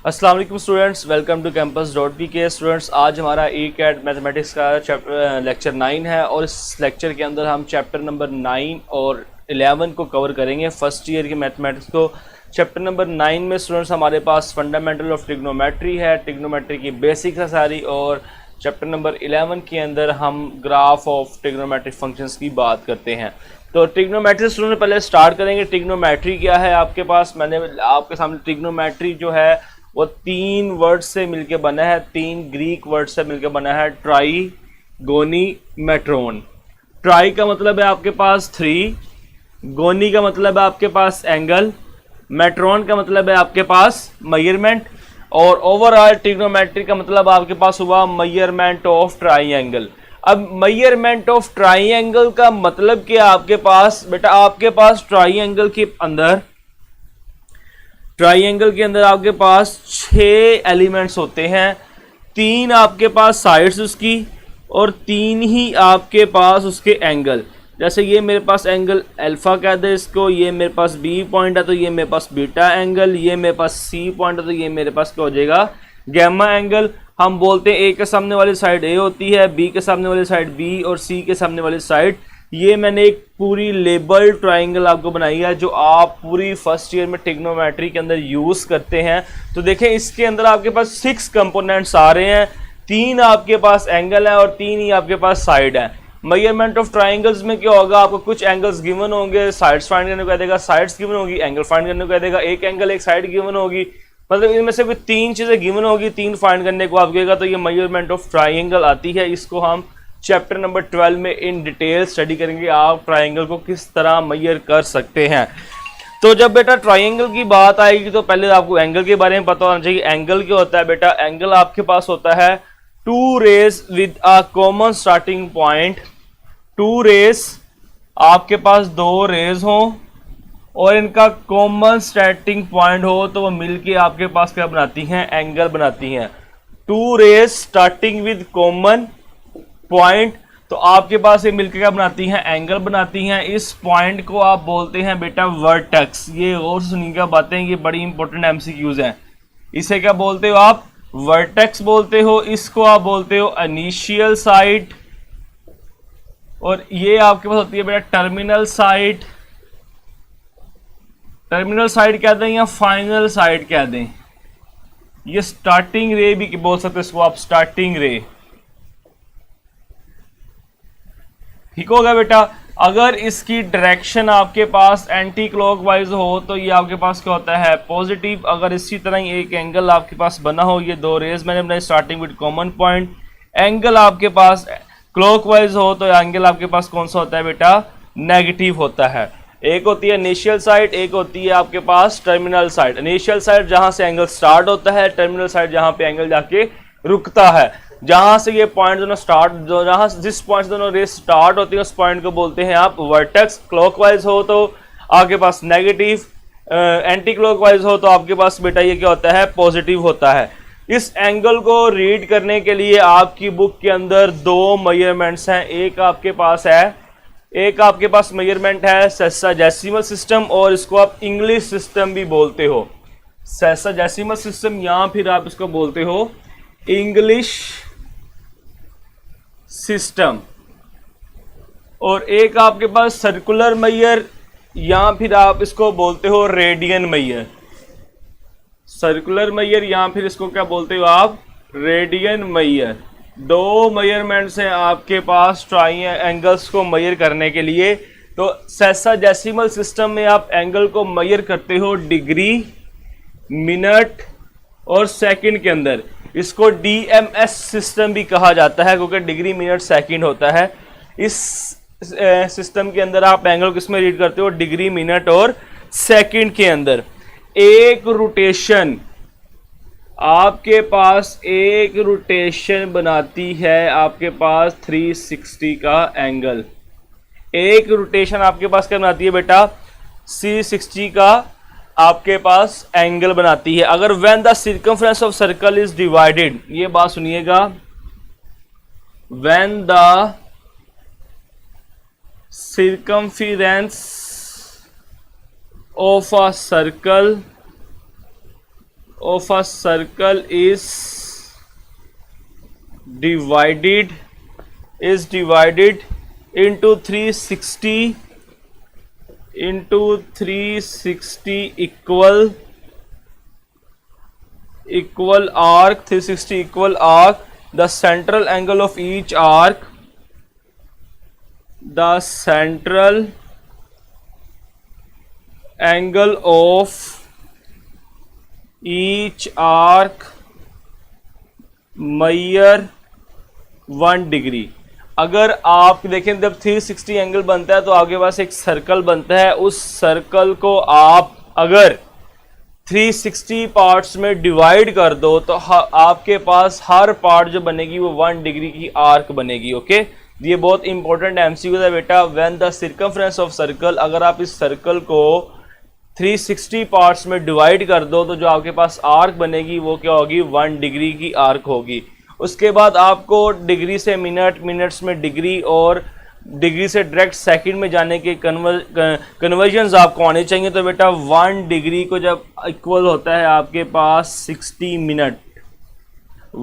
अस्सलाम वालेकुम students, welcome to campus.pk। Students, आज हमारा ई कैट मैथमेटिक्स का लेक्चर 9 है और इस लेक्चर के अंदर हम चैप्टर नंबर 9 और 11 को कवर करेंगे। फर्स्ट ईयर के मैथमेटिक्स को चैप्टर नंबर 9 में स्टूडेंट्स हमारे पास फंडामेंटल ऑफ ट्रिग्नोमेट्री है, ट्रिग्नोमेट्री की बेसिक्स है सारी, और चैप्टर नंबर 11 के अंदर हम ग्राफ ऑफ ट्रिग्नोमेट्रिक फंक्शंस की बात करते हैं। तो ट्रिग्नोमेट्री स्टूडेंट पहले स्टार्ट करेंगे। ट्रिग्नोमेट्री क्या है आपके पास, मैंने आपके सामने ट्रिग्नोमेट्री जो है वो 3 वर्ड से मिलके बना है, 3 ग्रीक वर्ड से मिलके बना है। ट्राई, गोनी, मेट्रोन। ट्राई का मतलब है आपके पास 3, गोनी का मतलब है आपके पास एंगल, मेट्रोन का मतलब है आपके पास मेजरमेंट, और ओवरऑल ट्रिग्नोमेट्री का मतलब आपके पास हुआ मेजरमेंट ऑफ ट्राइंगल। अब मेजरमेंट ऑफ ट्राइंगल का मतलब क्या आपके पास बेटा, आपके पास ट्राइंगल के अंदर आपके पास 6 एलिमेंट्स होते हैं। 3 आपके पास साइड्स उसकी और 3 ही आपके पास उसके एंगल। जैसे ये मेरे पास एंगल अल्फा कहते हैं इसको, ये मेरे पास बी पॉइंट है तो ये मेरे पास बीटा एंगल, ये मेरे पास सी पॉइंट है तो ये मेरे पास क्या हो जाएगा, गैमा एंगल। हम बोलते हैं ए के सामने वाली साइड ए होती है, बी के सामने वाली साइड बी और सी के सामने वाली साइड। ये मैंने एक पूरी लेबल ट्राइंगल आपको बनाई है जो आप पूरी फर्स्ट ईयर में ट्रिग्नोमेट्री के अंदर यूज करते हैं। तो देखें इसके अंदर आपके पास 6 कंपोनेंट्स आ रहे हैं, 3 आपके पास एंगल है और 3 ही आपके पास साइड है। मेजरमेंट ऑफ ट्राइंगल्स में क्या होगा, आपको कुछ एंगल्स गिवन होंगे, साइड्स फाइंड करने को कह देगा, साइड्स गिवन होगी, एंगल फाइंड करने को कह देगा, एक एंगल एक साइड गिवन होगी, मतलब इनमें से कोई 3 चीजें गिवन होगी, 3 फाइंड करने को आप कहेगा, तो ये मेजरमेंट ऑफ ट्राइंगल आती है। इसको हम चैप्टर नंबर 12 में इन डिटेल स्टडी करेंगे, आप ट्राइंगल को किस तरह मेजर कर सकते हैं। तो जब बेटा ट्राइंगल की बात आएगी तो पहले आपको एंगल के बारे में पता होना चाहिए। एंगल क्या होता है बेटा, एंगल आपके पास होता है 2 rays with a common starting point. 2 rays, आपके पास 2 रेज हो और इनका कॉमन स्टार्टिंग पॉइंट हो तो वो मिलके आपके पास क्या बनाती हैं, एंगल बनाती हैं। 2 rays starting with common point, तो आपके पास ये मिलकर क्या बनाती हैं, एंगल बनाती हैं। इस पॉइंट को आप बोलते हैं बेटा वर्टेक्स। ये और सुनिएगा बातें, ये बड़ी इंपॉर्टेंट एमसीक्यूज हैं। इसे क्या बोलते हो आप, वर्टेक्स बोलते हो। इसको आप बोलते हो इनिशियल साइड, और ये आपके पास होती है बेटा टर्मिनल साइड। टर्मिनल साइड कह दें या फाइनल साइड कह दें, ये स्टार्टिंग रे भी बोल सकते हैं इसको आप, स्टार्टिंग रे। ठीक होगा बेटा। अगर इसकी डायरेक्शन आपके पास एंटी क्लॉकवाइज हो तो ये आपके पास क्या होता है, पॉजिटिव। अगर इसी तरह ही एक एंगल आपके पास बना हो, ये 2 रेज मैंने बनाई starting with common point, angle आपके पास क्लॉकवाइज हो तो एंगल आपके पास कौन सा होता है बेटा, नेगेटिव होता है। एक होती है इनिशियल साइड, एक होती है आपके पास टर्मिनल साइड। इनिशियल साइड जहां से एंगल स्टार्ट होता है, टर्मिनल साइड जहां पे एंगल जाके रुकता है। जहां से ये पॉइंट दोनों स्टार्ट, जहां जिस पॉइंट से दोनों रेस स्टार्ट होती है उस पॉइंट को बोलते हैं आप वर्टेक्स। क्लॉकवाइज हो तो आपके पास नेगेटिव, एंटी क्लॉकवाइज हो तो आपके पास बेटा ये क्या होता है, पॉजिटिव होता है। इस एंगल को रीड करने के लिए आपकी बुक के अंदर 2 मेजरमेंट्स हैं। एक आपके पास मेजरमेंट है सेसाडेसिमल सिस्टम, और इसको आप इंग्लिश सिस्टम भी बोलते हो, सेसाडेसिमल सिस्टम, या फिर आप इसको बोलते हो इंग्लिश सिस्टम। और एक आपके पास सर्कुलर मैयर, या फिर आप इसको बोलते हो रेडियन मैयर। सर्कुलर मैयर या फिर इसको क्या बोलते हो आप, रेडियन मैयर। 2 मेजरमेंट्स हैं आपके पास ट्राइंगल्स को मेजर करने के लिए। तो सेसाडेसिमल सिस्टम में आप एंगल को मेजर करते हो डिग्री, मिनट और सेकंड के अंदर। इसको डीएमएस सिस्टम भी कहा जाता है क्योंकि डिग्री, मिनट, सेकंड होता है। इस सिस्टम के अंदर आप एंगल किसमें रीड करते हो, डिग्री, मिनट और सेकंड के अंदर। एक रोटेशन आपके पास, एक रोटेशन बनाती है आपके पास 360 का एंगल। एक रोटेशन आपके पास क्या बनाती है बेटा, 360 का आपके पास एंगल बनाती है। अगर when the circumference of circle is divided, ये बात सुनिएगा, when the circumference of a circle of a circle is divided into 360 equal arc, 360 equal arc. The central angle of each arc, the central angle of each arc measure 1 degree. अगर आप देखें जब 360 angle बनता है तो आपके पास एक सर्कल बनता है. उस सर्कल को आप अगर 360 पार्ट्स में डिवाइड कर दो तो आपके पास हर पार्ट जो बनेगी वो 1 डिग्री की आर्क बनेगी. ओके, ये बहुत इंपॉर्टेंट एमसीक्यू है बेटा. When the circumference of circle, अगर आप इस सर्कल को 360 पार्ट्स में डिवाइड कर दो तो जो आपके पास आर्क बनेगी वो क्या होगी, 1 डिग्री की आर्क होगी. उसके बाद आपको डिग्री से मिनट, मिनट्स में डिग्री और डिग्री से डायरेक्ट सेकंड में जाने के कन्वर्जन्स आपको आने चाहिए. तो बेटा 1 डिग्री को जब इक्वल होता है आपके पास 60 मिनट,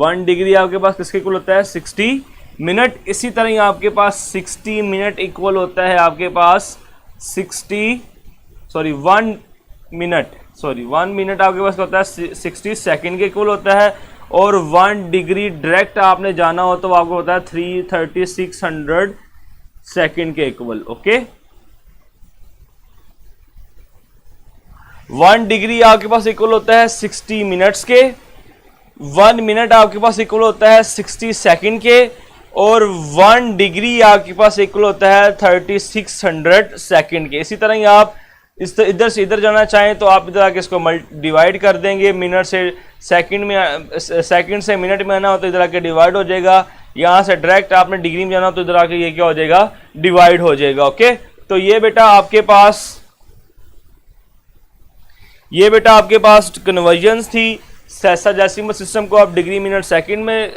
1 डिग्री आपके पास किसके इक्वल होता है, 60 मिनट. इसी तरह ही आपके पास 60 मिनट इक्वल होता है आपके पास 1 मिनट आपके पास होता है 60 सेकंड के इक्वल होता है. और 1 डिग्री डायरेक्ट आपने जाना हो तो आपको होता है 3600 सेकंड के इक्वल. ओके, 1 डिग्री आपके पास इक्वल होता है 60 मिनट्स के, 1 मिनट आपके पास इक्वल होता है 60 सेकंड के, और 1 डिग्री आपके पास इक्वल होता है 3600 सेकंड के. इसी तरह ही आप इधर से इधर जाना चाहें तो आप इधर आके इसको डिवाइड कर देंगे. मिनट से सेकंड में, सेकंड से मिनट में आना हो तो इधर आके डिवाइड हो जाएगा. यहाँ से डायरेक्ट आपने डिग्री में जाना हो तो इधर आके ये क्या हो जाएगा, डिवाइड हो जाएगा. ओके, तो ये बेटा आपके पास कन्वर्जन्स थी. डेसिमल सिस्टम को आप डिग्री, मिनट, सेकंड में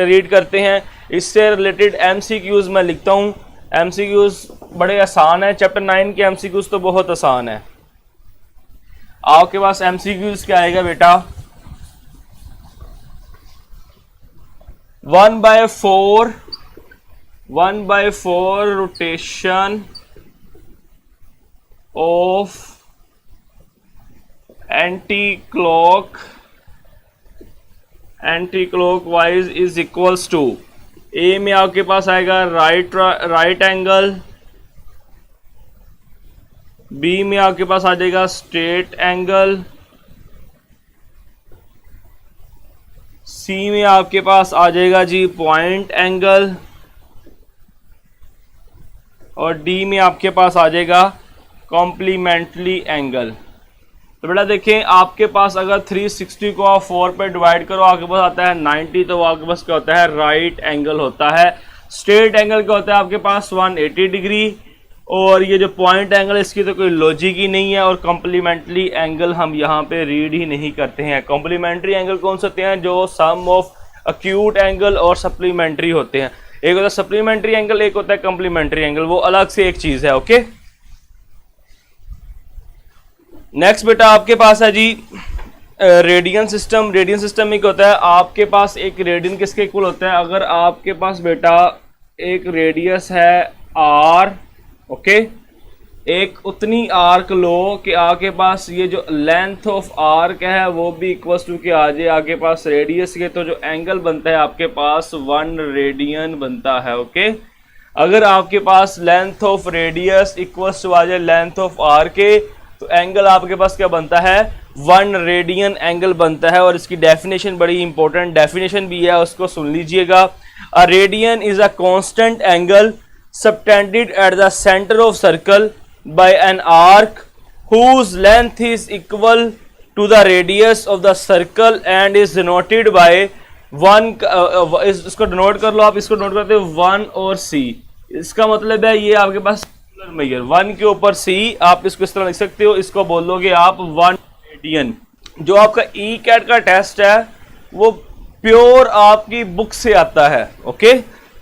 रीड करते हैं. इससे रिलेटेड एमसीक्यूज मैं लिखता हूँ. एमसीक्यूज बड़े आसान है. चैप्टर 9 के एमसीक्यूज तो बहुत आसान है. आपके पास एमसीक्यूज क्या आएगा बेटा, 1/4 rotation of anti clockwise is equals to. A में आपके पास आएगा राइट एंगल, बी में आपके पास आ जाएगा स्ट्रेट एंगल, सी में आपके पास आ जाएगा जी पॉइंट एंगल, और डी में आपके पास आ जाएगा कॉम्प्लीमेंट्री एंगल. तो बेटा देखें, आपके पास अगर 360 को आप 4 पे डिवाइड करो आपके पास आता है 90, तो आपके पास क्या होता है, राइट एंगल होता है. स्ट्रेट एंगल क्या होता है आपके पास 180 डिग्री, और ये जो पॉइंट एंगल इसकी तो कोई लॉजिक ही नहीं है. और कॉम्प्लीमेंट्री एंगल हम यहाँ पे रीड ही नहीं करते हैं. कॉम्प्लीमेंट्री एंगल कौन से होते हैं, जो सम ऑफ अक्यूट एंगल और सप्लीमेंट्री होते हैं. एक होता है सप्लीमेंट्री एंगल, एक होता है कॉम्प्लीमेंट्री एंगल, वो अलग से एक चीज है. ओके, नेक्स्ट बेटा आपके पास है जी रेडियन सिस्टम. रेडियन सिस्टम में क्या होता है, आपके पास एक रेडियन किसके इक्वल होता है, अगर आपके पास बेटा एक रेडियस है r, ओके, एक उतनी आर्क लो कि आपके पास ये जो लेंथ ऑफ आर्क है वो भी इक्वल्स टू के आ जाए आपके पास रेडियस के, तो जो एंगल बनता है आपके पास 1 रेडियन बनता है. ओके, अगर आपके पास length of radius equals to आ जाए लेंथ ऑफ आर्क के, तो एंगल आपके पास क्या बनता है, 1 रेडियन एंगल बनता है. और इसकी डेफिनेशन बड़ी इंपॉर्टेंट डेफिनेशन भी है, उसको सुन लीजिएगा. A radian is a constant angle subtended at the centre of circle by an arc whose length is equal to the radius of the circle and is denoted by 1. इसको denote कर लो आप, इसको note करते हो 1 और c. इसका मतलब है ये आपके पास मेजर 1 के ऊपर c, आप इसको इस तरह लिख सकते हो. इसको बोलोगे आप 1 रेडियन. जो आपका ई कैट का टेस्ट है वो प्योर आपकी बुक से आता है. ओके,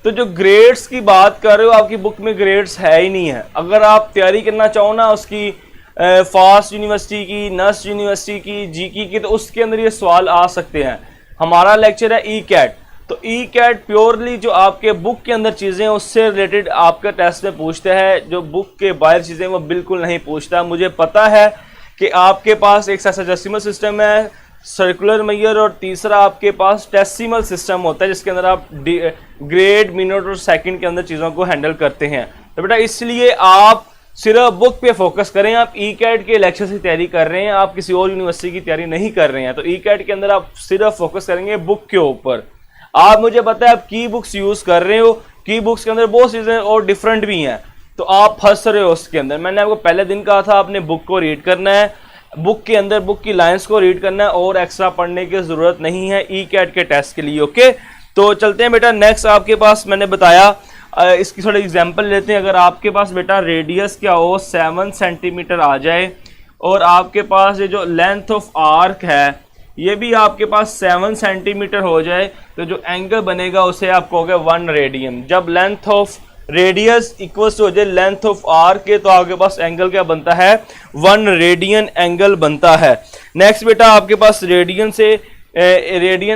तो जो ग्रेड्स की बात कर रहे हो आपकी बुक में ग्रेड्स है ही नहीं है. अगर आप तैयारी करना चाहो ना उसकी फास्ट यूनिवर्सिटी की, नस्ट यूनिवर्सिटी की, जीकी की, तो उसके अंदर ये सवाल आ सकते हैं। हमारा लेक्चर है ई कैट, तो ई कैट प्योरली जो आपके बुक के अंदर चीज़ें हैं उससे रिलेटेड आपका टेस्ट में पूछता है, जो बुक के बाहर चीज़ें वो बिल्कुल नहीं पूछता। मुझे पता है कि आपके पास एक सेक्सिमल सिस्टम है, सर्कुलर मेजर, और तीसरा आपके पास डेसिमल सिस्टम होता है जिसके अंदर आप ग्रेड, मिनट और सेकंड के अंदर चीज़ों को हैंडल करते हैं। तो बेटा इसलिए आप सिर्फ बुक पे फोकस करें। आप ई कैट के लेक्चर की तैयारी कर रहे हैं, आप किसी और यूनिवर्सिटी की तैयारी नहीं कर रहे हैं, तो ई कैट के अंदर आप सिर्फ फोकस करेंगे बुक के ऊपर। आप मुझे पता है आप की बुक्स यूज़ कर रहे हो, की बुक्स के अंदर बहुत चीज़ें और डिफरेंट भी हैं, तो आप फंस रहे हो उसके अंदर। मैंने आपको पहले दिन कहा था आपने बुक को रीड करना है, बुक के अंदर बुक की लाइंस को रीड करना है, और एक्स्ट्रा पढ़ने की ज़रूरत नहीं है ई कैट के टेस्ट के लिए। ओके, तो चलते हैं बेटा नेक्स्ट। आपके पास मैंने बताया इसकी थोड़ी एग्जांपल लेते हैं। अगर आपके पास बेटा रेडियस क्या हो 7 सेंटीमीटर आ जाए, और आपके पास ये जो लेंथ ऑफ आर्क है ये भी आपके पास 7 सेंटीमीटर हो जाए, तो जो एंगल बनेगा उसे आप कहोगे 1 रेडियन। जब लेंथ ऑफ रेडियस इक्वल्स हो जाए लेंथ ऑफ आर्क के, तो आपके पास एंगल क्या बनता है, 1 रेडियन एंगल बनता है। नेक्स्ट बेटा आपके पास रेडियन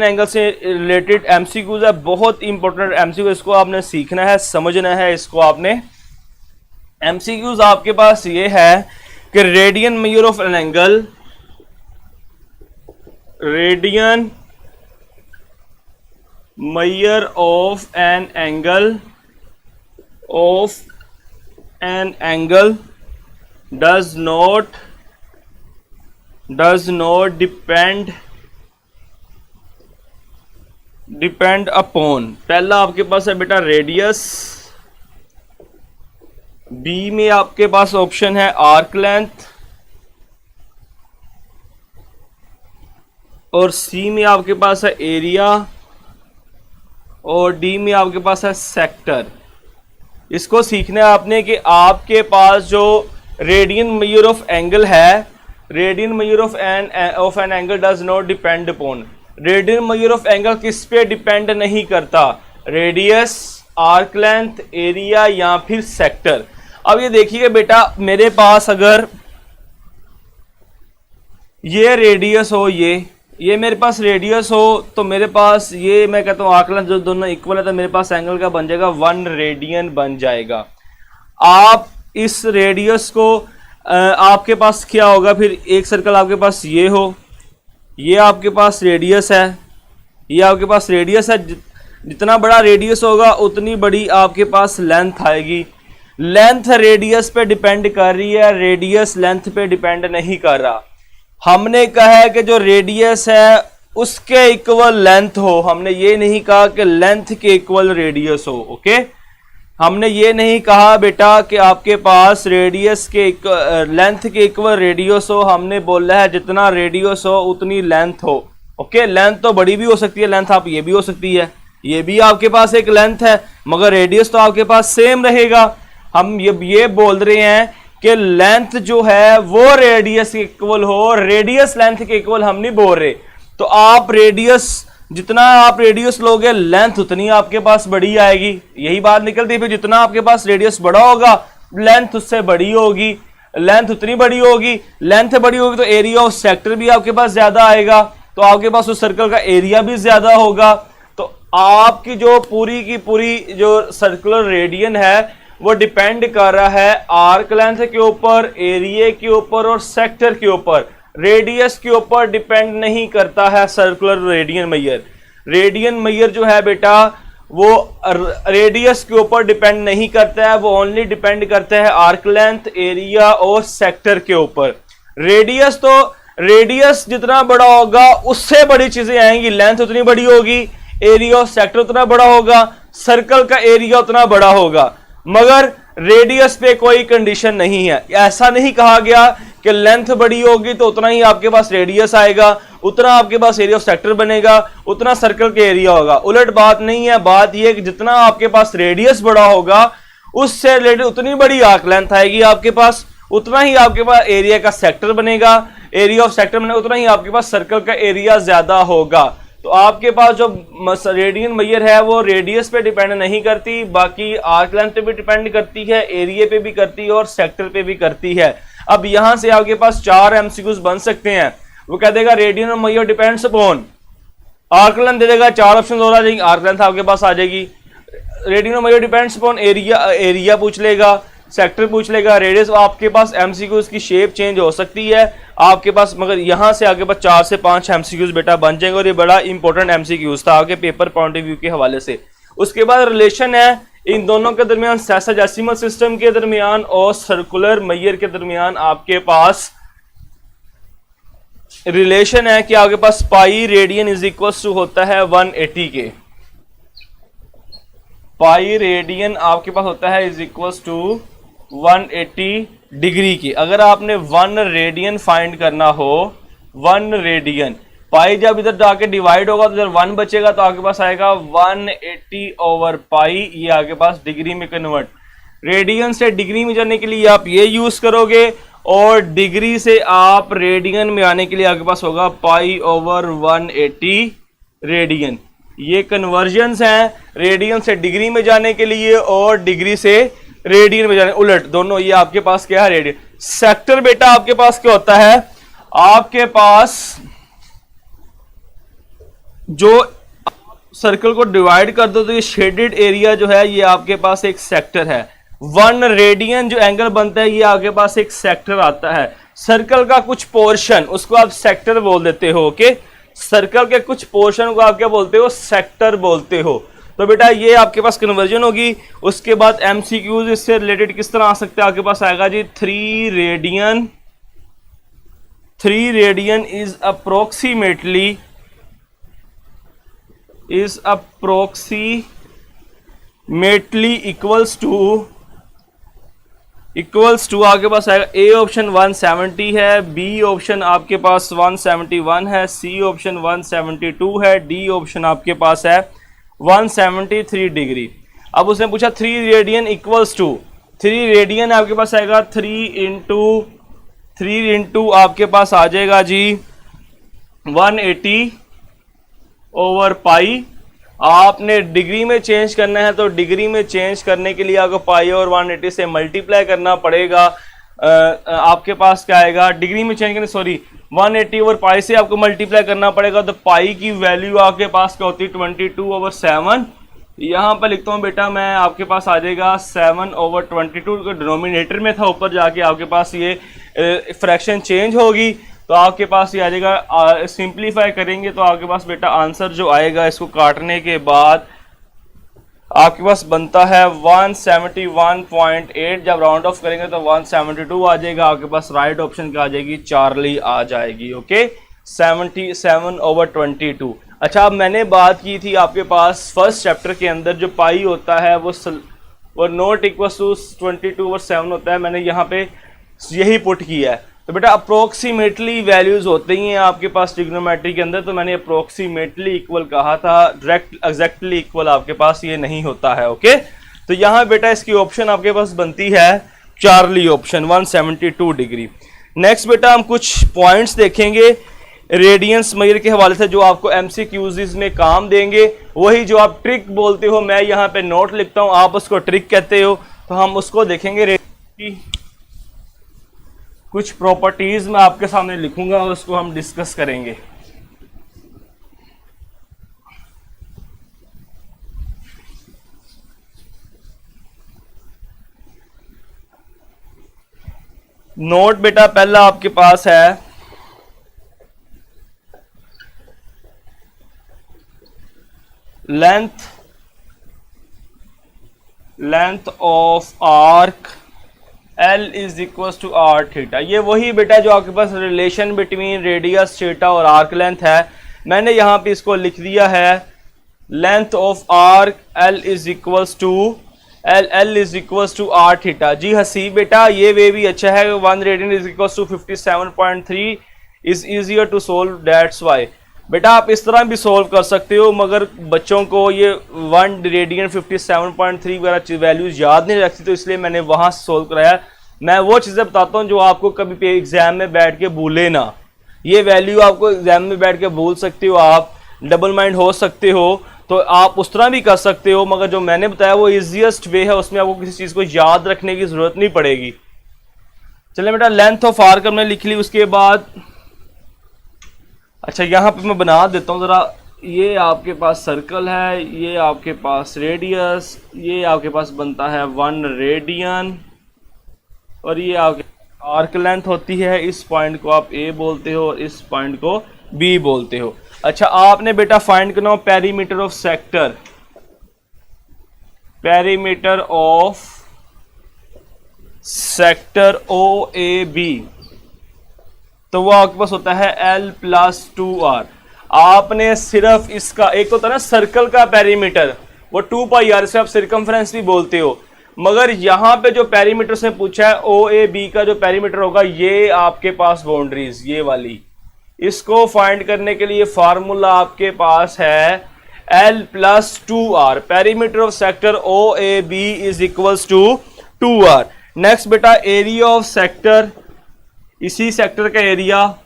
एंगल से रिलेटेड एमसीक्यूज है, बहुत इंपॉर्टेंट एमसीक्यू, इसको आपने सीखना है, समझना है इसको आपने। एमसीक्यूज आपके पास ये है कि radian measure of an angle, radian measure of an angle does not depend upon. पहला आपके पास है बेटा रेडियस, बी में आपके पास ऑप्शन है आर्क लेंथ, और सी में आपके पास है एरिया, और डी में आपके पास है सेक्टर। इसको सीखना है आपने कि आपके पास जो रेडियन मेजर ऑफ एंगल है, radian measure of an angle does not depend upon. Radian measure of angle किस पे डिपेंड नहीं करता, रेडियस, आर्क लेंथ, एरिया या फिर सेक्टर। अब ये देखिए बेटा मेरे पास अगर ये रेडियस हो, ये मेरे पास रेडियस हो, तो मेरे पास ये मैं कहता हूँ आर्क लेंथ जो दोनों इक्वल है, तो मेरे पास एंगल का बन जाएगा 1 रेडियन बन जाएगा। आप इस रेडियस को आपके पास क्या होगा, फिर एक सर्कल आपके पास ये हो, ये आपके पास रेडियस है, ये आपके पास रेडियस है, जितना बड़ा रेडियस होगा उतनी बड़ी आपके पास लेंथ आएगी। लेंथ रेडियस पे डिपेंड कर रही है, रेडियस लेंथ पे डिपेंड नहीं कर रहा। हमने कहा है कि जो रेडियस है उसके इक्वल लेंथ हो, हमने ये नहीं कहा कि लेंथ के इक्वल रेडियस हो। ओके, हमने ये नहीं कहा बेटा कि आपके पास रेडियस के लेंथ के इक्वल रेडियस हो, हमने बोला है जितना रेडियस हो उतनी लेंथ हो। ओके, लेंथ तो बड़ी भी हो सकती है, लेंथ आप ये भी हो सकती है, ये भी आपके पास एक लेंथ है, मगर रेडियस तो आपके पास सेम रहेगा। हम ये बोल रहे हैं कि लेंथ जो है वो रेडियस के इक्वल हो, रेडियस लेंथ के इक्वल हम नहीं बोल रहे। तो आप रेडियस, जितना आप रेडियस लोगे लेंथ उतनी आपके पास बड़ी आएगी, यही बात निकलती है। फिर जितना आपके पास रेडियस बड़ा होगा लेंथ उससे बड़ी होगी, लेंथ उतनी बड़ी होगी, लेंथ बड़ी होगी तो एरिया ऑफ सेक्टर भी आपके पास ज्यादा आएगा, तो आपके पास उस सर्कल का एरिया भी ज्यादा होगा। तो आपकी जो पूरी की पूरी जो सर्कुलर रेडियन है वो डिपेंड कर रहा है आर्क लेंथ के ऊपर, एरिया के ऊपर और सेक्टर के ऊपर, रेडियस के ऊपर डिपेंड नहीं करता है circular radian major. Radian major जो है बेटा वो रेडियस के ऊपर डिपेंड नहीं करता है, वो ओनली डिपेंड करता है आर्क लेंथ, एरिया और सेक्टर के ऊपर। रेडियस जितना बड़ा होगा उससे बड़ी चीजें आएंगी, लेंथ उतनी बड़ी होगी, एरिया और सेक्टर उतना बड़ा होगा, सर्कल का एरिया उतना बड़ा होगा। मगर रेडियस पे कोई कंडीशन नहीं है, ऐसा नहीं कहा गया कि लेंथ बड़ी होगी तो उतना ही आपके पास रेडियस आएगा, उतना आपके पास एरिया ऑफ सेक्टर बनेगा, उतना सर्कल के एरिया होगा। उलट बात नहीं है, बात यह है कि जितना आपके पास रेडियस बड़ा होगा उससे रिलेटेड उतनी बड़ी आर्क लेंथ आएगी आपके पास, उतना ही आपके पास एरिया का सेक्टर बनेगा, एरिया ऑफ सेक्टर बनेगा, उतना ही आपके पास सर्कल का एरिया ज्यादा होगा। तो आपके पास जो रेडियन मेजर है वो रेडियस पे डिपेंड नहीं करती, बाकी आर्क लेंथ पे भी डिपेंड करती है, एरिया पे भी करती है और सेक्टर पे भी करती है। अब यहां से आपके पास 4 एमसीक्यूज बन सकते हैं। वो कह देगा रेडियन और measure depends upon, arc length दे देगा, 4 ऑप्शन और आ जाएंगे, आर्क लेंथ आपके पास आ जाएगी। रेडियन और मेजर डिपेंड्स अपॉन एरिया पूछ लेगा, सेक्टर पूछ लेगा, रेडियस। आपके पास एमसीक्यूज की शेप चेंज हो सकती है आपके पास, मगर यहां से आगे पास 4 से 5 एमसीक्यूज बेटा बन जाएंगे और ये बड़ा इंपॉर्टेंट एमसीक्यूज था आपके पेपर पॉइंट ऑफ व्यू के हवाले से। उसके बाद रिलेशन है इन दोनों के दरमियान, सेसाडेसिमल सिस्टम के दरमियान और सर्कुलर मैयर के दरमियान आपके पास रिलेशन है कि आपके पास pi radian is equal to होता है 180 के। पाई रेडियन आपके पास होता है इज इक्वल टू 180 डिग्री की। अगर आपने 1 रेडियन फाइंड करना हो, 1 रेडियन, पाई जब इधर जाके डिवाइड होगा तो इधर 1 बचेगा तो आपके पास आएगा 180 ओवर पाई, ये आपके पास डिग्री में कन्वर्ट। रेडियन से डिग्री में जाने के लिए आप ये यूज करोगे और डिग्री से आप रेडियन में आने के लिए आपके पास होगा पाई ओवर 180 रेडियन। ये कन्वर्जन्स हैं रेडियन से डिग्री में जाने के लिए और डिग्री से रेडियन में जाने, उलट दोनों। ये आपके पास क्या है, रेडियन। सेक्टर बेटा आपके पास क्या होता है, आपके पास जो सर्कल को डिवाइड कर दो तो ये शेडेड एरिया जो है ये आपके पास एक सेक्टर है। 1 रेडियन जो एंगल बनता है ये आपके पास एक सेक्टर आता है। सर्कल का कुछ पोर्शन उसको आप सेक्टर बोल देते हो। ओके, सर्कल के कुछ पोर्शन को आप क्या बोलते हो, सेक्टर बोलते हो। तो बेटा ये आपके पास कन्वर्जन होगी। उसके बाद एमसीक्यूज इससे रिलेटेड किस तरह आ सकते हैं, आपके पास आएगा जी 3 radian is approximately equals to आपके पास आएगा ए ऑप्शन 170 है, बी ऑप्शन आपके पास 171 है, सी ऑप्शन 172 है, डी ऑप्शन आपके पास है 173 डिग्री। अब उसने पूछा 3 रेडियन इक्वल्स टू, 3 रेडियन आपके पास आएगा 3 इंटू आपके पास आ जाएगा जी 180 ओवर पाई। आपने डिग्री में चेंज करना है तो डिग्री में चेंज करने के लिए आपको पाई और 180 से मल्टीप्लाई करना पड़ेगा। आपके पास क्या आएगा, डिग्री में चेंज करने 180 ओवर पाई से आपको मल्टीप्लाई करना पड़ेगा तो पाई की वैल्यू आपके पास क्या होती है 22 ओवर 7। यहाँ पर लिखता हूँ बेटा मैं, आपके पास आ जाएगा 7 ओवर 22 का डिनोमिनेटर में था, ऊपर जाके आपके पास ये फ्रैक्शन चेंज होगी तो आपके पास ये आ जाएगा। सिंप्लीफाई करेंगे तो आपके पास बेटा आंसर जो आएगा इसको काटने के बाद आपके पास बनता है 171.8। जब राउंड ऑफ करेंगे तो 172 आ जाएगा। आपके पास राइट ऑप्शन क्या आ जाएगी, चार्ली आ जाएगी। Okay, 77 over 22। अच्छा, अब मैंने बात की थी आपके पास फर्स्ट चैप्टर के अंदर जो पाई होता है वो नॉट इक्वल टू 22 ओवर 7 होता है। मैंने यहाँ पे यही पुट किया है। तो बेटा अप्रोक्सीमेटली वैल्यूज होते ही हैं आपके पास ट्रिग्नोमेट्री के अंदर, तो मैंने अप्रोक्सीमेटली इक्वल कहा था, डायरेक्ट एग्जैक्टली इक्वल आपके पास ये नहीं होता है। ओके, तो यहाँ बेटा इसकी ऑप्शन आपके पास बनती है चार्ली ऑप्शन 172 डिग्री। नेक्स्ट बेटा हम कुछ पॉइंट्स देखेंगे रेडियंस मेजर के हवाले से जो आपको एमसीक्यूज में काम देंगे। वही जो आप ट्रिक बोलते हो, मैं यहाँ पे नोट लिखता हूँ, आप उसको ट्रिक कहते हो, तो हम उसको देखेंगे। कुछ प्रॉपर्टीज मैं आपके सामने लिखूंगा और उसको हम डिस्कस करेंगे। नोट बेटा पहला आपके पास है length of arc L is equal to R theta. ये वही बेटा जो आपके पास रिलेशन बिटवीन रेडियस थीटा और आर्क लेंथ है। मैंने यहाँ पे इसको लिख दिया है length of arc L is equal to R theta. जी हसी बेटा, ये वे भी अच्छा है। 1 radian is equal to 57.3 is easier to solve, that's why. बेटा आप इस तरह भी सोल्व कर सकते हो, मगर बच्चों को ये 1 रेडियन 57.3 वगैरह वैल्यूज याद नहीं रखती, तो इसलिए मैंने वहां से सोल्व कराया। मैं वो चीज़ें बताता हूँ जो आपको कभी एग्जाम में बैठ के भूले ना। ये वैल्यू आपको एग्जाम में बैठ के भूल सकते हो, आप डबल माइंड हो सकते हो, तो आप उस तरह भी कर सकते हो, मगर जो मैंने बताया वो ईजीएस्ट वे है, उसमें आपको किसी चीज़ को याद रखने की ज़रूरत नहीं पड़ेगी। चले बेटा, लेंथ ऑफ आर्क हमने लिख ली। उसके बाद अच्छा यहाँ पे मैं बना देता हूँ ज़रा। ये आपके पास सर्कल है, ये आपके पास रेडियस, ये आपके पास बनता है 1 रेडियन, और ये आपके आर्क लेंथ होती है। इस पॉइंट को आप ए बोलते हो और इस पॉइंट को बी बोलते हो। अच्छा, आपने बेटा फाइंड करना perimeter of sector, perimeter of sector O A B, तो वो आपके पास होता है L+2R। आपने सिर्फ इसका, एक होता है ना सर्कल का पेरीमीटर, वो 2πr से आप सिरकमफ्रेंस भी बोलते हो, मगर यहां पे जो पेरीमीटर से पूछा है OAB का जो पेरीमीटर होगा, ये आपके पास बाउंड्रीज ये वाली, इसको फाइंड करने के लिए फार्मूला आपके पास है L+2R। Perimeter of sector OAB is equals to 2R। Next बेटा, एरिया ऑफ सेक्टर, इसी सेक्टर का एरिया,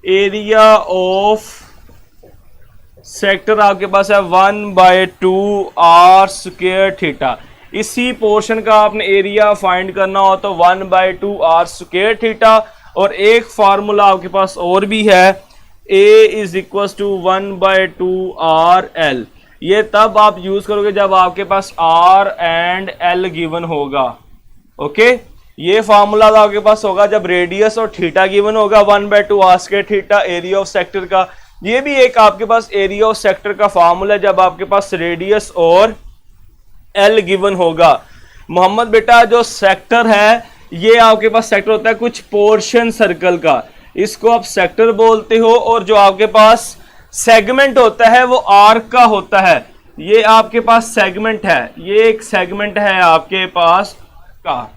एरिया ऑफ सेक्टर आपके पास है 1/2r² थीटा। इसी पोर्शन का आपने एरिया फाइंड करना हो तो 1/2r² थीटा। और एक फार्मूला आपके पास और भी है, A is equals to 1/2RL। ये तब आप यूज करोगे जब आपके पास R एंड L गिवन होगा। ओके, ये फार्मूला आपके पास होगा जब रेडियस और थीटा गिवन होगा 1/2r² theta area of sector का। ये भी एक आपके पास एरिया ऑफ सेक्टर का फार्मूला है जब आपके पास रेडियस और L गिवन होगा। मोहम्मद बेटा, जो सेक्टर है ये आपके पास सेक्टर होता है कुछ पोर्शन सर्कल का, इसको आप सेक्टर बोलते हो। और जो आपके पास सेगमेंट होता है वो आर्क का होता है। ये आपके पास सेगमेंट है, ये एक सेगमेंट है आपके पास का,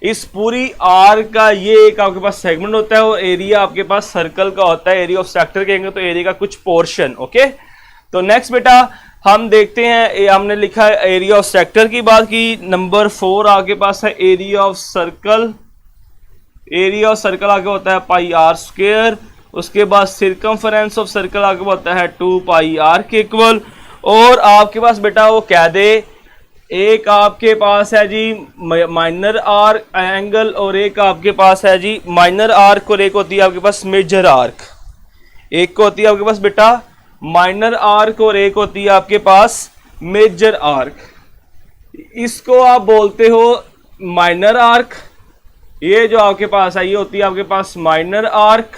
इस पूरी आर्क का ये एक आपके पास सेगमेंट होता है। और एरिया आपके पास सर्कल का होता है, एरिया ऑफ सेक्टर कहेंगे तो एरिया का कुछ पोर्शन। ओके, तो नेक्स्ट बेटा हम देखते हैं, हमने लिखा है एरिया ऑफ सेक्टर की बात की। नंबर 4 आपके पास है area of circle. Area of circle आगे होता है πr²। उसके बाद सिरकमफरेंस ऑफ सर्कल आगे होता है 2πr के इक्वल। और आपके पास बेटा वो कह दे, एक आपके पास है जी माइनर आर्क एंगल, और एक आपके पास है जी माइनर आर्क, और एक होती है आपके पास मेजर आर्क। एक को होती है आपके पास बेटा माइनर आर्क और एक होती है आपके पास मेजर आर्क। इसको आप बोलते हो माइनर आर्क। ये जो आपके पास है ये होती है आपके पास माइनर आर्क,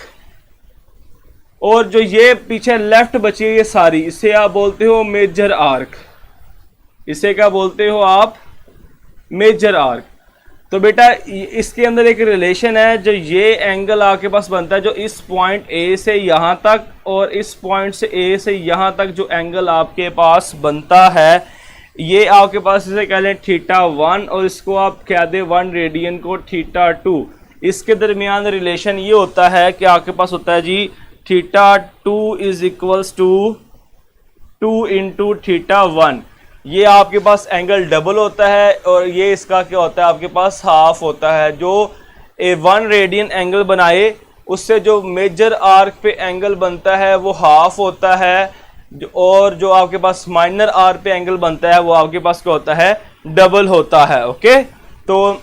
और जो ये पीछे लेफ्ट बची है ये सारी, इसे आप बोलते हो मेजर आर्क। इसे क्या बोलते हो आप? Major arc. तो बेटा इसके अंदर एक रिलेशन है, जो ये एंगल आपके पास बनता है, जो इस पॉइंट ए से यहाँ तक और इस पॉइंट से ए से यहाँ तक जो एंगल आपके पास बनता है, ये आपके पास इसे कह लें θ1, और इसको आप कह दें 1 रेडियन को θ2। इसके दरमियान रिलेशन ये होता है कि आपके पास होता है जी θ2 इज इक्वल्स टू 2 इंटू θ1। ये आपके पास एंगल डबल होता है, और ये इसका क्या होता है आपके पास हाफ होता है। जो 1 रेडियन एंगल बनाए उससे जो मेजर आर्क पे एंगल बनता है वो हाफ होता है, और जो आपके पास माइनर आर्क पे एंगल बनता है वो आपके पास क्या होता है? डबल होता है। ओके, तो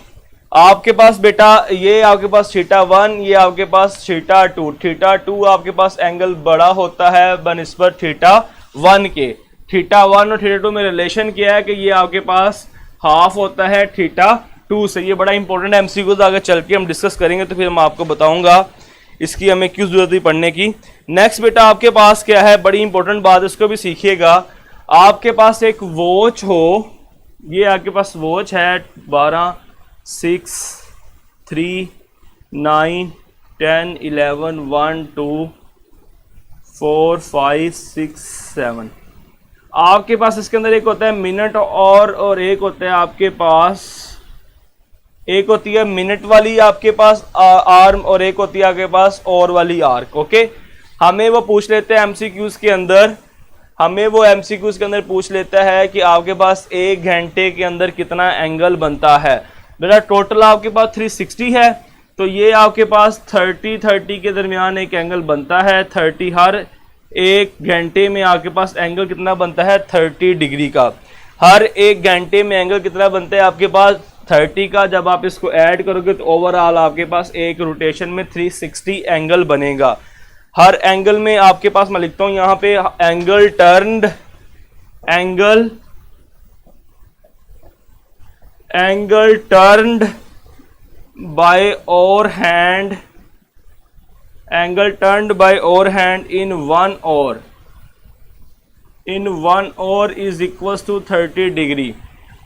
आपके पास बेटा ये आपके पास θ1, ये आपके पास θ2। θ2 आपके पास एंगल बड़ा होता है बनिस्बत θ1 के। θ1 और θ2 में रिलेशन क्या है कि ये आपके पास हाफ होता है θ2 से। ये बड़ा इंपॉर्टेंट एमसीक्यूज आगे चल के हम डिस्कस करेंगे, तो फिर मैं आपको बताऊंगा इसकी हमें क्यों जरूरत है पढ़ने की। नेक्स्ट बेटा आपके पास क्या है, बड़ी इंपॉर्टेंट बात, इसको भी सीखिएगा। आपके पास एक वॉच हो, ये आपके पास वॉच है 12, 6, 3, 9, 10, 11, 1, 2, 4, 5, 6, 7। आपके पास इसके अंदर एक होता है मिनट और एक होता है आपके पास, एक होती है मिनट वाली आपके पास आर्म, और एक होती है आपके पास और वाली आर्क। ओके, हमें वो पूछ लेते हैं एमसीक्यूज के अंदर, हमें वो एमसीक्यूज के अंदर पूछ लेता है कि आपके पास 1 घंटे के अंदर कितना एंगल बनता है। बेटा टोटल आपके पास 360 है, तो ये आपके पास 30 के दरमियान एक एंगल बनता है। 30 हर 1 घंटे में आपके पास एंगल कितना बनता है? 30 डिग्री का। हर 1 घंटे में एंगल कितना बनता है आपके पास? 30 का जब आप इसको ऐड करोगे तो ओवरऑल आपके पास एक रोटेशन में 360 एंगल बनेगा। हर एंगल में आपके पास मैं लिखता हूं यहां पे angle turned, angle turned by hour hand, angle turned by hour hand in 1 hour, in 1 hour is equal to 30 degree.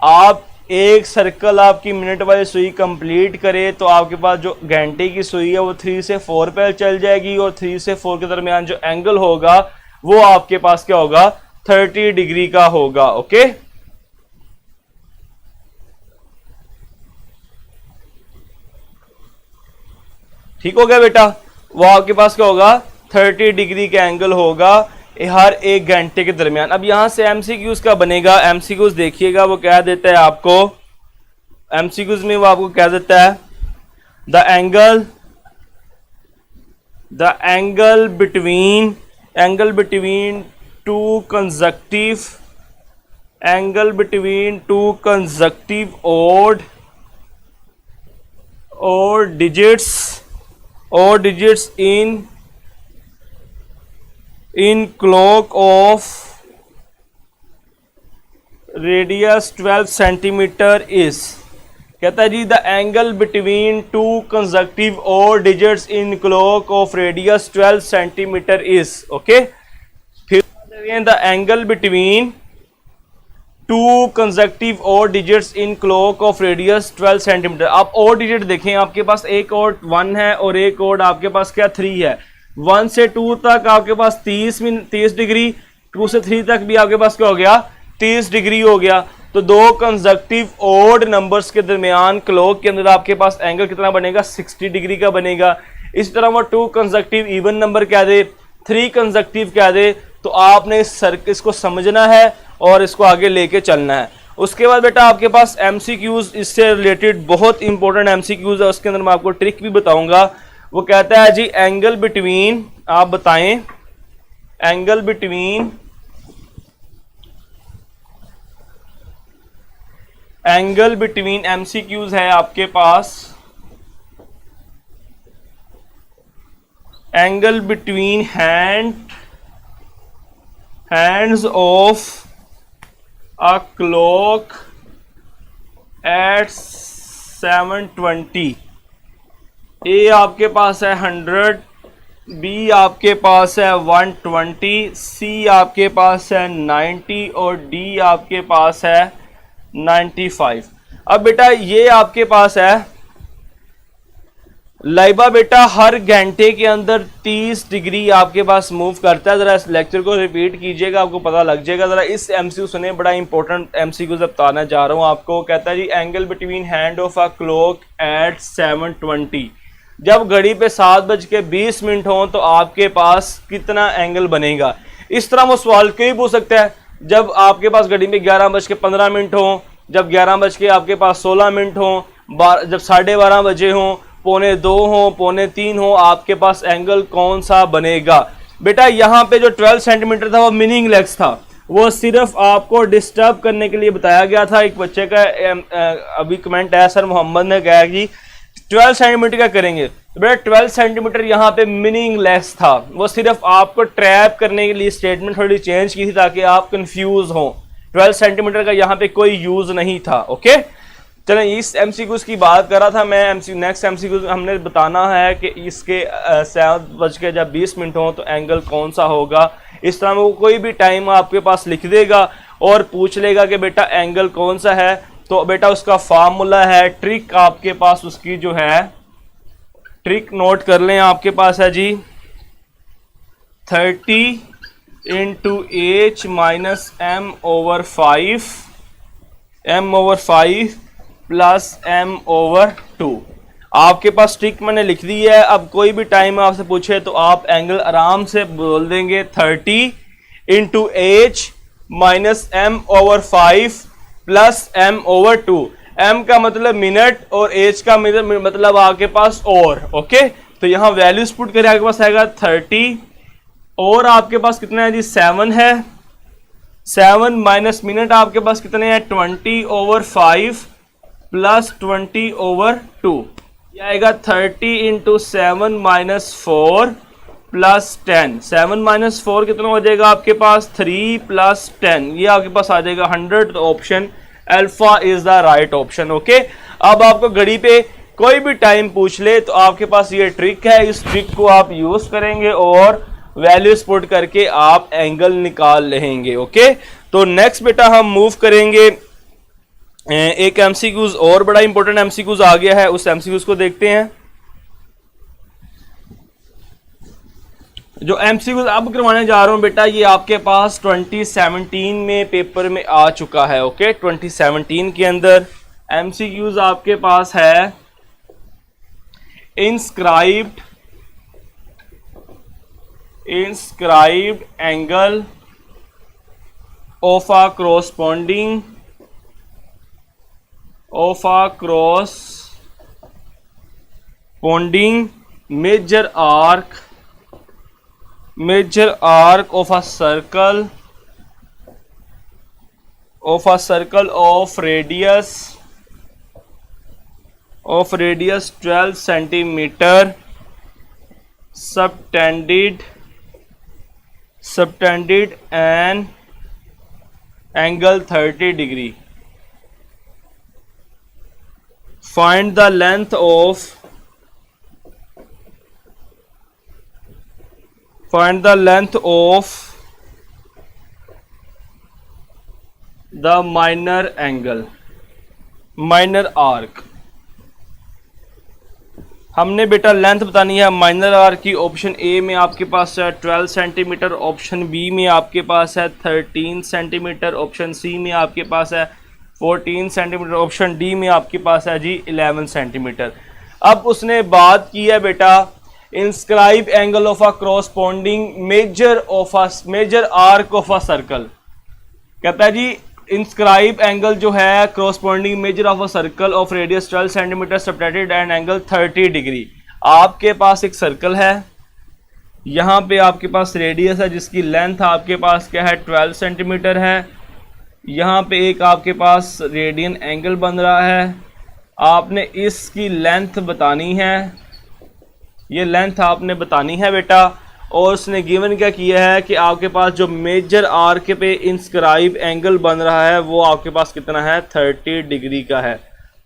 आप एक सर्कल आपकी मिनट वाली सुई कंप्लीट करे तो आपके पास जो घंटे की सुई है वो 3 से 4 पे चल जाएगी और 3 से 4 के दरमियान जो एंगल होगा वो आपके पास क्या होगा, 30 डिग्री का होगा। ओके, ठीक हो गया बेटा। वो आपके पास क्या होगा, 30 डिग्री का एंगल होगा हर एक घंटे के दरमियान। अब यहां से एमसीक्यूज का बनेगा। एमसीक्यूज देखिएगा वो क्या देता है आपको, एमसीक्यूज में वो आपको क्या देता है, the angle between two consecutive hour digits in clock of radius 12 centimeter is, कहता है जी the angle between two consecutive hour digits in clock of radius 12 centimetre is. Okay, फिर the angle between two consecutive hour digits in clock of radius 12 centimetre. आप hour digit देखें, आपके पास एक और 1 है और एक और आपके पास क्या 3 है। 1 से 2 तक आपके पास 30 डिग्री, 2 से 3 तक भी आपके पास क्या हो गया, 30 डिग्री हो गया। तो दो कंसेक्यूटिव ऑड नंबर्स के दरमियान क्लॉक के अंदर आपके पास एंगल कितना बनेगा, 60 डिग्री का बनेगा। इस तरह वो 2 कंसेक्यूटिव इवन नंबर क्या दे, 3 कंसेक्यूटिव क्या दे, तो आपने इसको समझना है और इसको आगे लेके चलना है। उसके बाद बेटा आपके पास एमसीक्यूज, इससे रिलेटेड बहुत इंपॉर्टेंट एमसीक्यूज है, उसके अंदर मैं आपको ट्रिक भी बताऊंगा। वो कहता है जी एंगल बिटवीन, आप बताएं एंगल बिटवीन एमसीक्यूज है आपके पास, angle between hands of a clock at 720। A आपके पास है 100, बी आपके पास है 120, सी आपके पास है 90 और डी आपके पास है 95। अब बेटा ये आपके पास है लाइबा, बेटा हर घंटे के अंदर 30 डिग्री आपके पास मूव करता है। जरा इस लेक्चर को रिपीट कीजिएगा, आपको पता लग जाएगा। जरा इस एमसीक्यू सुने, बड़ा इंपॉर्टेंट एमसीक्यू से बताना चाह रहा हूं आपको। कहता है जी angle between hand of a clock at 720, जब घड़ी पे 7:20 हो तो आपके पास कितना एंगल बनेगा। इस तरह वो सवाल क्यों पूछ सकता है, जब आपके पास घड़ी में 11:15 हो, जब 11 आपके पास 16 हो, जब 12:30 बजे हो, 1:45 हो, 3:45 हो, आपके पास एंगल कौन सा बनेगा। बेटा यहाँ पे जो 12 सेंटीमीटर था वो मीनिंगलेस था, वो सिर्फ आपको डिस्टर्ब करने के लिए बताया गया था। एक बच्चे का अभी कमेंट आया, सर मोहम्मद ने कहा कि 12 सेंटीमीटर का करेंगे। तो बेटा 12 सेंटीमीटर यहाँ पे मीनिंगलेस था, वो सिर्फ आपको ट्रैप करने के लिए स्टेटमेंट थोड़ी चेंज की थी ताकि आप कंफ्यूज हो। 12 सेंटीमीटर का यहाँ पे कोई यूज नहीं था। ओके, चलें इस एमसीक्यूज की बात कर रहा था मैं। नेक्स्ट एमसीक्यूज हमने बताना है कि इसके 7:20 हो तो एंगल कौन सा होगा। इस तरह वो कोई भी टाइम आपके पास लिख देगा और पूछ लेगा कि बेटा एंगल कौन सा है, तो बेटा उसका फार्मूला है, ट्रिक आपके पास उसकी जो है, ट्रिक नोट कर लें, आपके पास है जी 30 × h - m/5 प्लस m/2। आपके पास ट्रिक मैंने लिख दी है। अब कोई भी टाइम आपसे पूछे तो आप एंगल आराम से बोल देंगे 30 × h - m/5 plus m/2। m का मतलब मिनट और h का मतलब आपके पास और। ओके, तो यहाँ वैल्यूज पुट करें, आपके पास आएगा 30 और आपके पास कितना है जी 7 है, 7 माइनस मिनट आपके पास कितने हैं 20/5 +20/2, ये आएगा 30 इंटू 7 माइनस 4 प्लस 10। 7 माइनस 4 कितना हो जाएगा आपके पास? 3 प्लस 10, ये आपके पास आ जाएगा 100। तो option alpha is the right option. Okay, अब आपको घड़ी पे कोई भी टाइम पूछ ले तो आपके पास ये ट्रिक है, इस ट्रिक को आप यूज करेंगे और वैल्यूज पुट करके आप एंगल निकाल लेंगे। ओके, तो नेक्स्ट बेटा हम मूव करेंगे, एक एमसीक्यूज और बड़ा इंपॉर्टेंट एमसीक्यूज आ गया है, उस एमसीक्यूज को देखते हैं। जो एमसीक्यूज अब करवाने जा रहा हूं बेटा, ये आपके पास 2017 में पेपर में आ चुका है। ओके, 2017 के अंदर एमसीक्यूज आपके पास है, inscribed angle of a corresponding major arc of a circle of radius 12 centimeter, subtended and angle 30 degree. Find the length of the minor arc. हमने बेटा लेंथ बतानी है माइनर आर्क की। ऑप्शन ए में आपके पास है 12 सेंटीमीटर, ऑप्शन बी में आपके पास है 13 सेंटीमीटर, ऑप्शन सी में आपके पास है 14 सेंटीमीटर, ऑप्शन डी में आपके पास है जी 11 सेंटीमीटर। अब उसने बात की है बेटा inscribe angle of a corresponding major arc of a circle. कहता है जी इंस्क्राइब एंगल जो है corresponding major of a circle of radius 12 centimetre subtended and angle 30 degree. आपके पास एक सर्कल है, यहाँ पे आपके पास रेडियस है जिसकी लेंथ आपके पास क्या है 12 सेंटीमीटर है, यहाँ पे एक आपके पास रेडियन एंगल बन रहा है। आपने इसकी लेंथ बतानी है, ये लेंथ आपने बतानी है बेटा। और उसने गिवन क्या किया है कि आपके पास जो मेजर आर्क पे इंस्क्राइब एंगल बन रहा है वो आपके पास कितना है 30 डिग्री का है।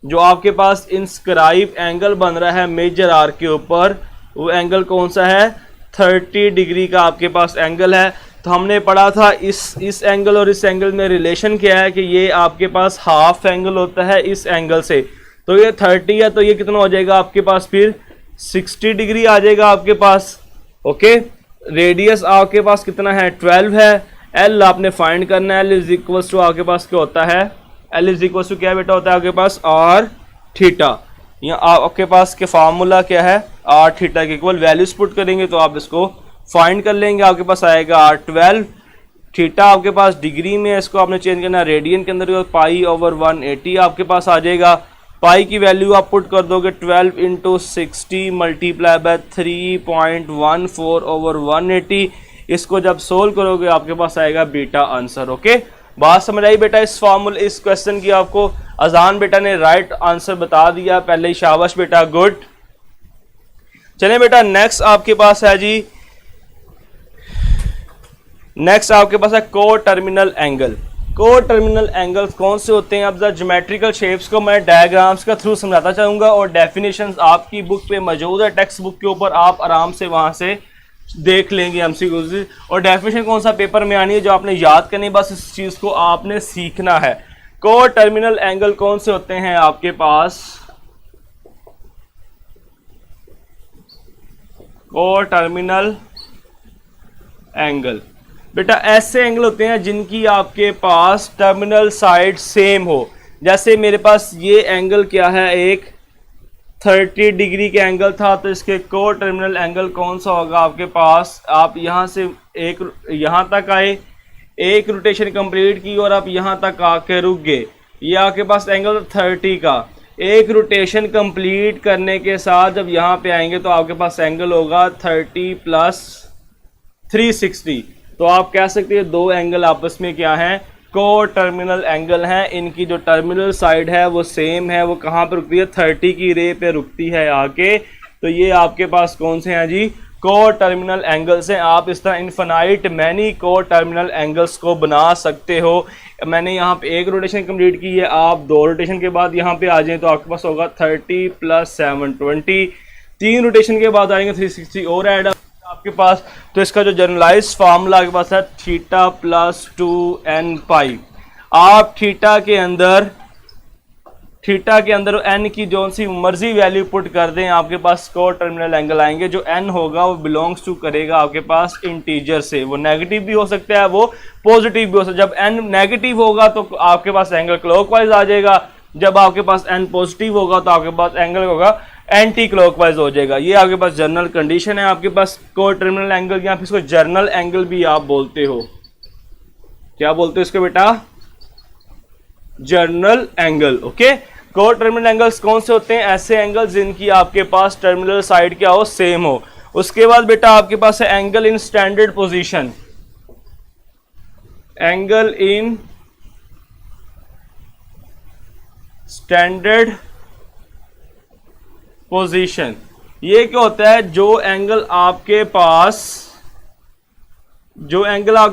जो आपके पास इंस्क्राइब एंगल बन रहा है मेजर आर्क के ऊपर वो एंगल कौन सा है 30 डिग्री का आपके पास एंगल है। तो हमने पढ़ा था इस एंगल और इस एंगल में रिलेशन क्या है कि ये आपके पास हाफ एंगल होता है इस एंगल से। तो ये 30 है तो ये कितना हो जाएगा आपके पास फिर 60 डिग्री आ जाएगा आपके पास। ओके, रेडियस आपके पास कितना है 12 है। एल आपने फाइंड करना है, एल इज इक्वल टू आपके पास क्या होता है, एल इज इक्वल टू क्या बेटा होता है आपके पास आर थीटा। यहाँ आपके पास के फार्मूला क्या है आर थीटा के इक्वल वैल्यूज पुट करेंगे तो आप इसको फाइंड कर लेंगे। आपके पास आएगा आर 12 थीटा आपके पास डिग्री में, इसको आपने चेंज करना है रेडियन के अंदर, पाई/180 आपके पास आ जाएगा। पाई की वैल्यू आप पुट कर दोगे 12 इंटू 60 मल्टीप्लाई बाय 3.14/180। इसको जब सोल्व करोगे आपके पास आएगा बीटा आंसर। ओके, बात समझ आई बेटा इस फॉर्मूले इस क्वेश्चन की। आपको अजान बेटा ने राइट आंसर बता दिया पहले ही, शाबाश बेटा, गुड। चलिए बेटा नेक्स्ट आपके पास है जी, नेक्स्ट आपके पास है को टर्मिनल एंगल। को टर्मिनल एंगल्स कौन से होते हैं? अब जरा ज्योमेट्रिकल शेप्स को मैं डायग्राम्स का थ्रू समझाता चाहूँगा और डेफिनेशंस आपकी बुक पे मौजूद है, टेक्स्ट बुक के ऊपर, आप आराम से वहाँ से देख लेंगे एमसीक्यूज। और डेफिनेशन कौन सा पेपर में आनी है जो आपने याद करनी, बस इस चीज़ को आपने सीखना है। को टर्मिनल एंगल कौन से होते हैं आपके पास? को टर्मिनल एंगल बेटा ऐसे एंगल होते हैं जिनकी आपके पास टर्मिनल साइड सेम हो। जैसे मेरे पास ये एंगल क्या है, एक 30 डिग्री का एंगल था, तो इसके को टर्मिनल एंगल कौन सा होगा आपके पास? आप यहाँ से एक यहाँ तक आए, एक रोटेशन कंप्लीट की और आप यहाँ तक आके रुक गए, ये आपके पास एंगल 30 का। एक रोटेशन कंप्लीट करने के साथ जब यहाँ पे आएंगे तो आपके पास एंगल होगा 30 प्लस 360। तो आप कह सकते हैं दो एंगल आपस में क्या हैं को टर्मिनल एंगल हैं, इनकी जो टर्मिनल साइड है वो सेम है। वो कहाँ पे रुकती है? 30 की रे पे रुकती है आके। तो ये आपके पास कौन से हैं जी? को टर्मिनल एंगल्स हैं। आप इस तरह इन्फिनाइट मैनी को टर्मिनल एंगल्स को बना सकते हो। मैंने यहाँ पे एक रोटेशन कंप्लीट की है, आप 2 रोटेशन के बाद यहाँ पे आ जाएं तो आपके पास होगा 30 + 7 20। 3 रोटेशन के बाद आएंगे 360 और ऐड आपके पास। तो इसका जो जनरलाइज फार्मूला आपके पास है थीटा + 2n पाई। आप थीटा के अंदर n की जो सी मर्जी वैल्यू पुट कर दें, आपके पास को टर्मिनल एंगल आएंगे। जो n होगा वो बिलोंग्स टू करेगा आपके पास इंटीजर से। वो नेगेटिव भी हो सकता है, वो पॉजिटिव भी हो सकता है। जब n नेगेटिव होगा तो आपके पास एंगल क्लॉकवाइज आ जाएगा। जब आपके पास n पॉजिटिव होगा तो आपके पास एंगल होगा एंटी क्लॉकवाइज हो जाएगा। ये आपके पास जनरल कंडीशन है आपके पास को टर्मिनल एंगल, या फिर इसको जर्नल एंगल भी आप बोलते हो। क्या बोलते हो इसको बेटा? Journal angle. ओके, को टर्मिनल एंगल्स कौन से होते हैं? ऐसे एंगल्स जिनकी आपके पास टर्मिनल साइड क्या हो? सेम हो। उसके बाद बेटा आपके पास है angle in standard position. Angle in standard position, ये क्या होता है? जो एंगल आपके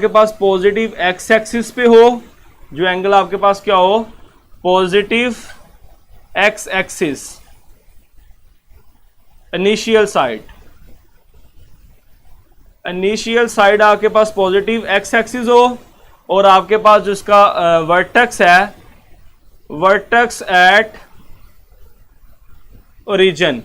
पास पॉजिटिव एक्स एक्सिस पे हो, जो एंगल आपके पास क्या हो? Positive x axis initial side आपके पास पॉजिटिव एक्स एक्सिस हो, और आपके पास जिसका वर्टेक्स है, वर्टेक्स एट ओरिजिन।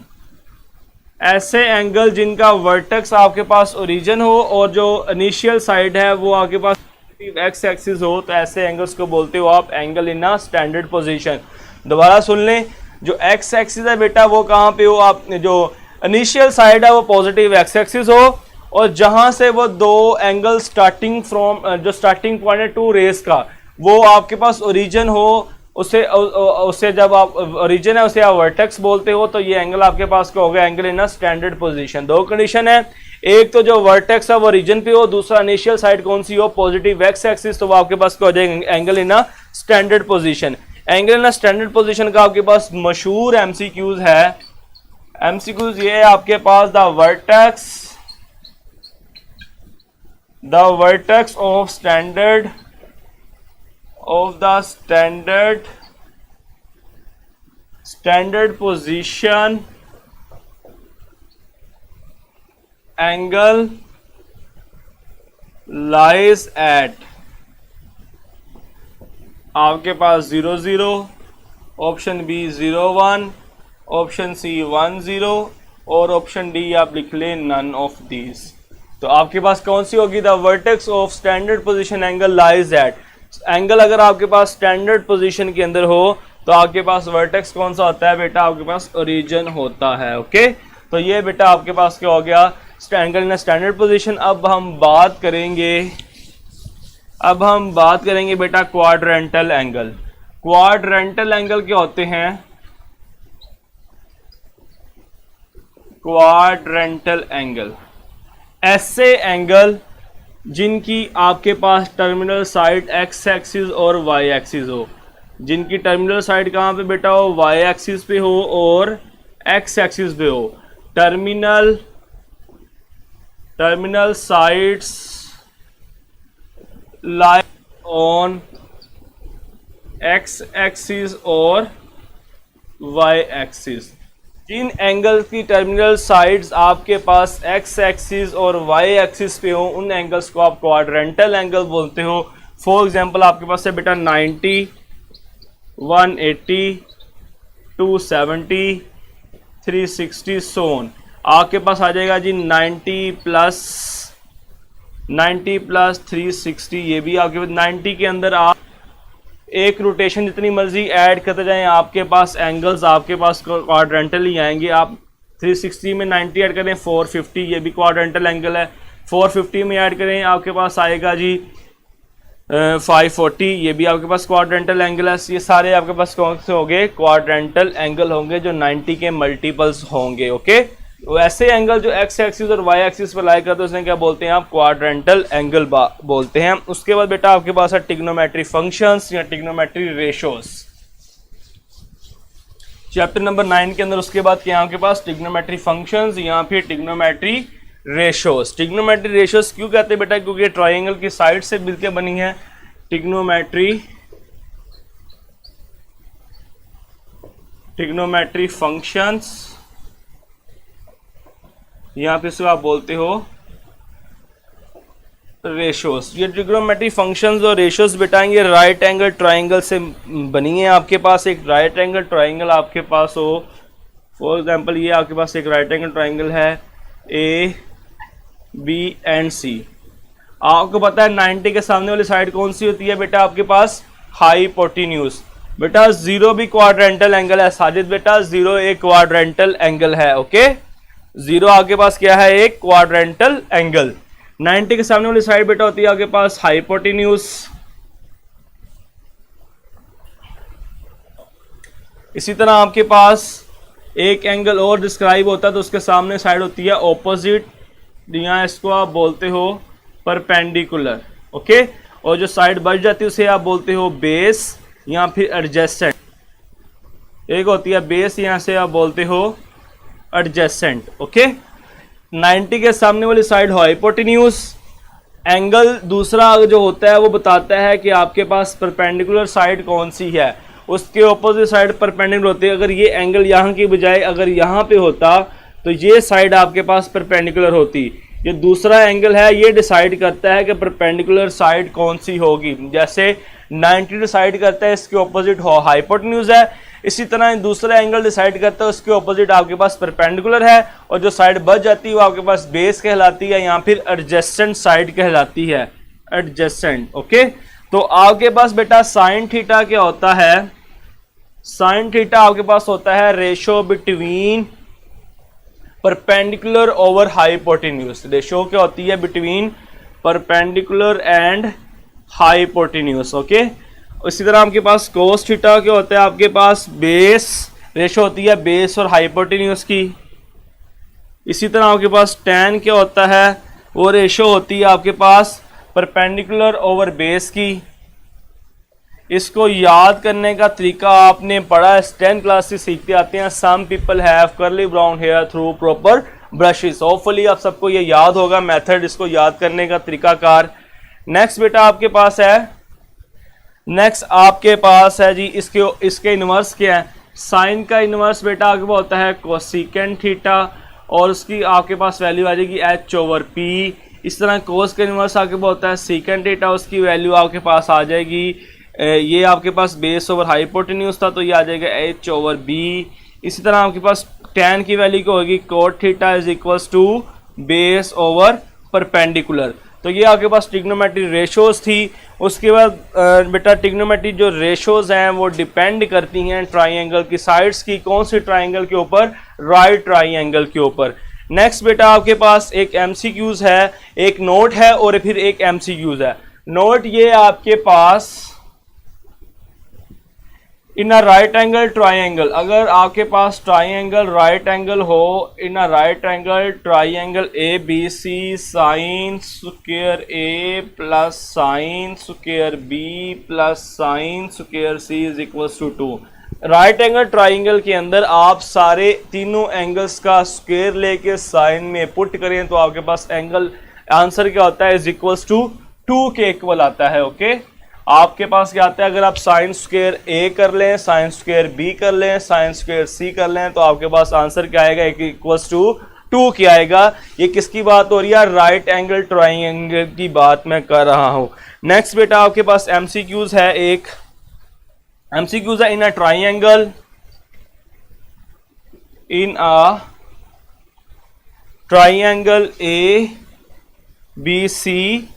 ऐसे एंगल जिनका वर्टेक्स आपके पास ओरिजिन हो और जो इनिशियल साइड है वो आपके पास एक्स एक्सिस हो, तो ऐसे एंगल्स को बोलते हो आप angle in a standard position. दोबारा सुन लें, जो एक्स एक्सिस है बेटा वो कहाँ पे हो? आप जो इनिशियल साइड है वो पॉजिटिव एक्स एक्सिस हो, और जहां से वो 2 एंगल स्टार्टिंग फ्रॉम जो स्टार्टिंग पॉइंट है 2 रेस का, वो आपके पास ओरिजिन हो। उसे जब आप ओरिजिन है उसे आप वर्टेक्स बोलते हो। तो ये एंगल आपके पास क्या होगा? Angle in a standard position. 2 condition है, एक तो जो वर्टेक्स है वो ओरिजिन पे हो, दूसरा इनिशियल साइड कौन सी हो? Positive x axis. तो वो आपके पास क्या हो जाएगा? Angle in a standard position. Angle in a standard position का आपके पास मशहूर एमसीक्यूज है। एमसीक्यूज ये है आपके पास, the vertex of the standard position angle lies at, आपके पास 0 0, ऑप्शन बी 0 1, ऑप्शन सी 1 0, और ऑप्शन डी आप लिख लें नन ऑफ दीज। तो आपके पास कौन सी होगी? The vertex of standard position angle lies at. Angle अगर आपके पास स्टैंडर्ड पोजीशन के अंदर हो तो आपके पास वर्टेक्स कौन सा होता है बेटा? आपके पास ओरिजिन होता है। ओके, तो ये बेटा आपके पास क्या हो गया? Angle in standard position. अब हम बात करेंगे बेटा क्वाड्रेंटल एंगल। क्वाड्रेंटल एंगल क्या होते हैं? क्वाड्रेंटल एंगल ऐसे एंगल जिनकी आपके पास टर्मिनल साइड एक्स एक्सिस और वाई एक्सिस हो। जिनकी टर्मिनल साइड कहाँ पे बेटा हो? वाई एक्सिस पे हो और एक्स एक्सिस पे हो। Terminal sides lie on x axis और वाई एक्सिस। जिन एंगल्स की टर्मिनल साइड्स आपके पास एक्स एक्सिस और वाई एक्सिस पे हो, उन एंगल्स को आप क्वाड्रेंटल एंगल बोलते हो। फॉर एग्जांपल आपके पास है बेटा 90, 180, 270, 360 सोन। आपके पास आ जाएगा जी 90 प्लस 360। ये भी आपके पास 90 के अंदर आप एक रोटेशन जितनी मर्जी ऐड करते जाएं, आपके पास एंगल्स आपके पास क्वाड्रेंटल ही आएंगे। आप 360 में 90 ऐड करें 450, ये भी क्वाड्रेंटल एंगल है। 450 में ऐड करें आपके पास आएगा जी 540, ये भी आपके पास क्वाड्रेंटल एंगल है। ये सारे आपके पास कौन से होंगे? क्वाड्रेंटल एंगल होंगे जो 90 के मल्टीपल्स होंगे। ओके, वैसे एंगल जो एक्स एक्सिस और वाई एक्सिस पर लाई करते हैं उसने क्या बोलते हैं आप, क्वाड्रेंटल एंगल बोलते हैं। उसके बाद बेटा आपके पास है ट्रिग्नोमेट्री फंक्शंस या ट्रिग्नोमेट्री रेशोस, चैप्टर नंबर 9 के अंदर। उसके बाद क्या आपके पास ट्रिग्नोमेट्री फंक्शंस या फिर ट्रिग्नोमेट्री रेशोस। ट्रिग्नोमेट्री रेशोस क्यों कहते हैं बेटा, क्योंकि ट्राइंगल की साइड से मिलकर बनी है। ट्रिग्नोमेट्री फंक्शंस यहाँ पे इसको आप बोलते हो रेशोस। ये ट्रिग्नोमेट्री फंक्शंस और रेशोस बेटा ये राइट एंगल ट्राइंगल से बनी है। आपके पास एक राइट एंगल ट्राइंगल आपके पास हो, फॉर एग्जांपल ये आपके पास एक राइट एंगल ट्राइंगल है ए बी एंड सी। आपको पता है 90 के सामने वाली साइड कौन सी होती है बेटा, आपके पास हाइपोटेन्यूज। बेटा जीरो भी क्वाड्रेंटल एंगल है साजिद, बेटा जीरो एक क्वाड्रेंटल एंगल है। ओके, जीरो आपके पास क्या है, एक क्वाड्रेंटल एंगल। 90 के सामने वाली साइड बेटा होती है आपके पास हाइपोटेन्यूज। इसी तरह आपके पास एक एंगल और डिस्क्राइब होता है तो उसके सामने साइड होती है ऑपोजिट, यहाँ इसको आप बोलते हो परपेंडिकुलर। ओके, और जो साइड बच जाती है उसे आप बोलते हो बेस या फिर एडजेसेंट। एक होती है बेस, यहाँ से आप बोलते हो एडजेसेंट। ओके, 90 के सामने वाली साइड हाइपोटेन्यूज। एंगल दूसरा जो होता है वो बताता है कि आपके पास परपेंडिकुलर साइड कौन सी है, उसके ऑपोजिट साइड परपेंडिकुलर होती है। अगर ये एंगल यहाँ की बजाय अगर यहाँ पे होता तो ये साइड आपके पास परपेंडिकुलर होती। ये दूसरा एंगल है, ये डिसाइड करता है कि परपेंडिकुलर साइड कौन सी होगी। जैसे 90 डिसाइड करता है इसके ऑपोजिट हाइपोटेन्यूज है, इसी तरह दूसरा एंगल डिसाइड करता है उसके ऑपोजिट आपके पास परपेंडिकुलर है, और जो साइड बच जाती है वो आपके पास बेस कहलाती है या फिर एडजेसेंट साइड कहलाती है, एडजेसेंट। ओके, तो आपके पास बेटा साइन थीटा क्या होता है, साइन थीटा आपके पास होता है ratio between perpendicular over hypotenuse. Ratio क्या होती है, between perpendicular and hypotenuse. Okay, इसी तरह आपके पास कोस थीटा क्या होता है, आपके पास बेस, रेशो होती है बेस और हाइपोटेन्यूज की। इसी तरह आपके पास टैन क्या होता है, वो रेशो होती है आपके पास परपेंडिकुलर ओवर बेस की। इसको याद करने का तरीका आपने पढ़ा है, 10th क्लास से सीखते आते हैं। Some people have curly brown hair through proper brushes. Hopefully आप सबको ये याद होगा मेथड, इसको याद करने का तरीकाकार। नेक्स्ट बेटा आपके पास है, नेक्स्ट आपके पास है जी इसके इनवर्स क्या है। साइन का इनवर्स बेटा आपके पास होता है कोसेकेंट थीटा, और उसकी आपके पास वैल्यू आ जाएगी h/p। इस तरह कोस का इनवर्स आपके पास होता है सेकेंट थीटा, उसकी वैल्यू आपके पास आ जाएगी, ये आपके पास बेस ओवर हाइपोटेन्यूज था तो ये आ जाएगा h/b। इसी तरह आपके पास tan की वैल्यू क्या होगी, cot theta is equals to base over perpendicular. तो ये आपके पास ट्रिग्नोमेट्री रेशोज थी। उसके बाद बेटा ट्रिग्नोमेट्री जो रेशोज हैं वो डिपेंड करती हैं ट्राइंगल की साइड्स की। कौन सी ट्राइंगल के ऊपर, राइट ट्राइंगल के ऊपर। नेक्स्ट बेटा आपके पास एक एमसीक्यूज है, एक नोट है और फिर एक एमसीक्यूज है। नोट ये आपके पास in a right angle triangle, अगर आपके पास ट्राइंगल राइट एंगल हो, in a right angle triangle A B C sine square A plus sine square B plus sine square C is equals to 2। Right angle triangle के अंदर आप सारे तीनों angles का स्क्वायर लेके साइन में put करें तो आपके पास एंगल आंसर क्या होता है, इज इक्वल्स टू 2 के इक्वल आता है। ओके, आपके पास क्या आता है, अगर आप साइन स्क्वायर ए कर लें, साइन स्क्वायर बी कर लें, साइन स्क्वायर सी कर लें तो आपके पास आंसर क्या आएगा, इक्वल्स टू 2 क्या आएगा। ये किसकी बात हो रही है, राइट एंगल ट्राइंगल की बात मैं कर रहा हूं। नेक्स्ट बेटा आपके पास एमसीक्यूज है, एक एमसीक्यूज है in a triangle, in a triangle A B C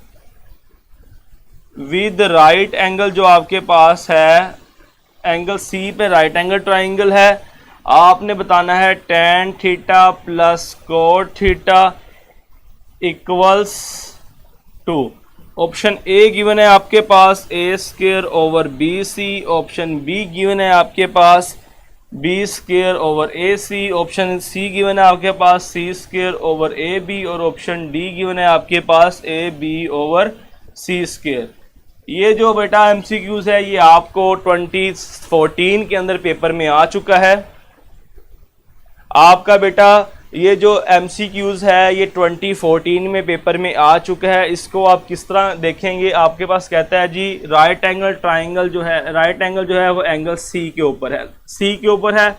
with right angle, जो आपके पास है एंगल सी पे राइट एंगल ट्राइंगल है। आपने बताना है tan theta plus cot theta equals to, option A given है आपके पास a² over bc, option B given है आपके पास B square over A C, option C given है आपके पास C square over A B, और ऑप्शन डी गिवन है आपके पास A B over C square. ये जो बेटा एमसीक्यूज है ये आपको 2014 के अंदर पेपर में आ चुका है। आपका बेटा ये जो MCQs है ये 2014 में पेपर में आ चुका है। इसको आप किस तरह देखेंगे, आपके पास कहता है जी राइट एंगल ट्राइंगल जो है, राइट एंगल जो है वो एंगल C के ऊपर है, C के ऊपर है,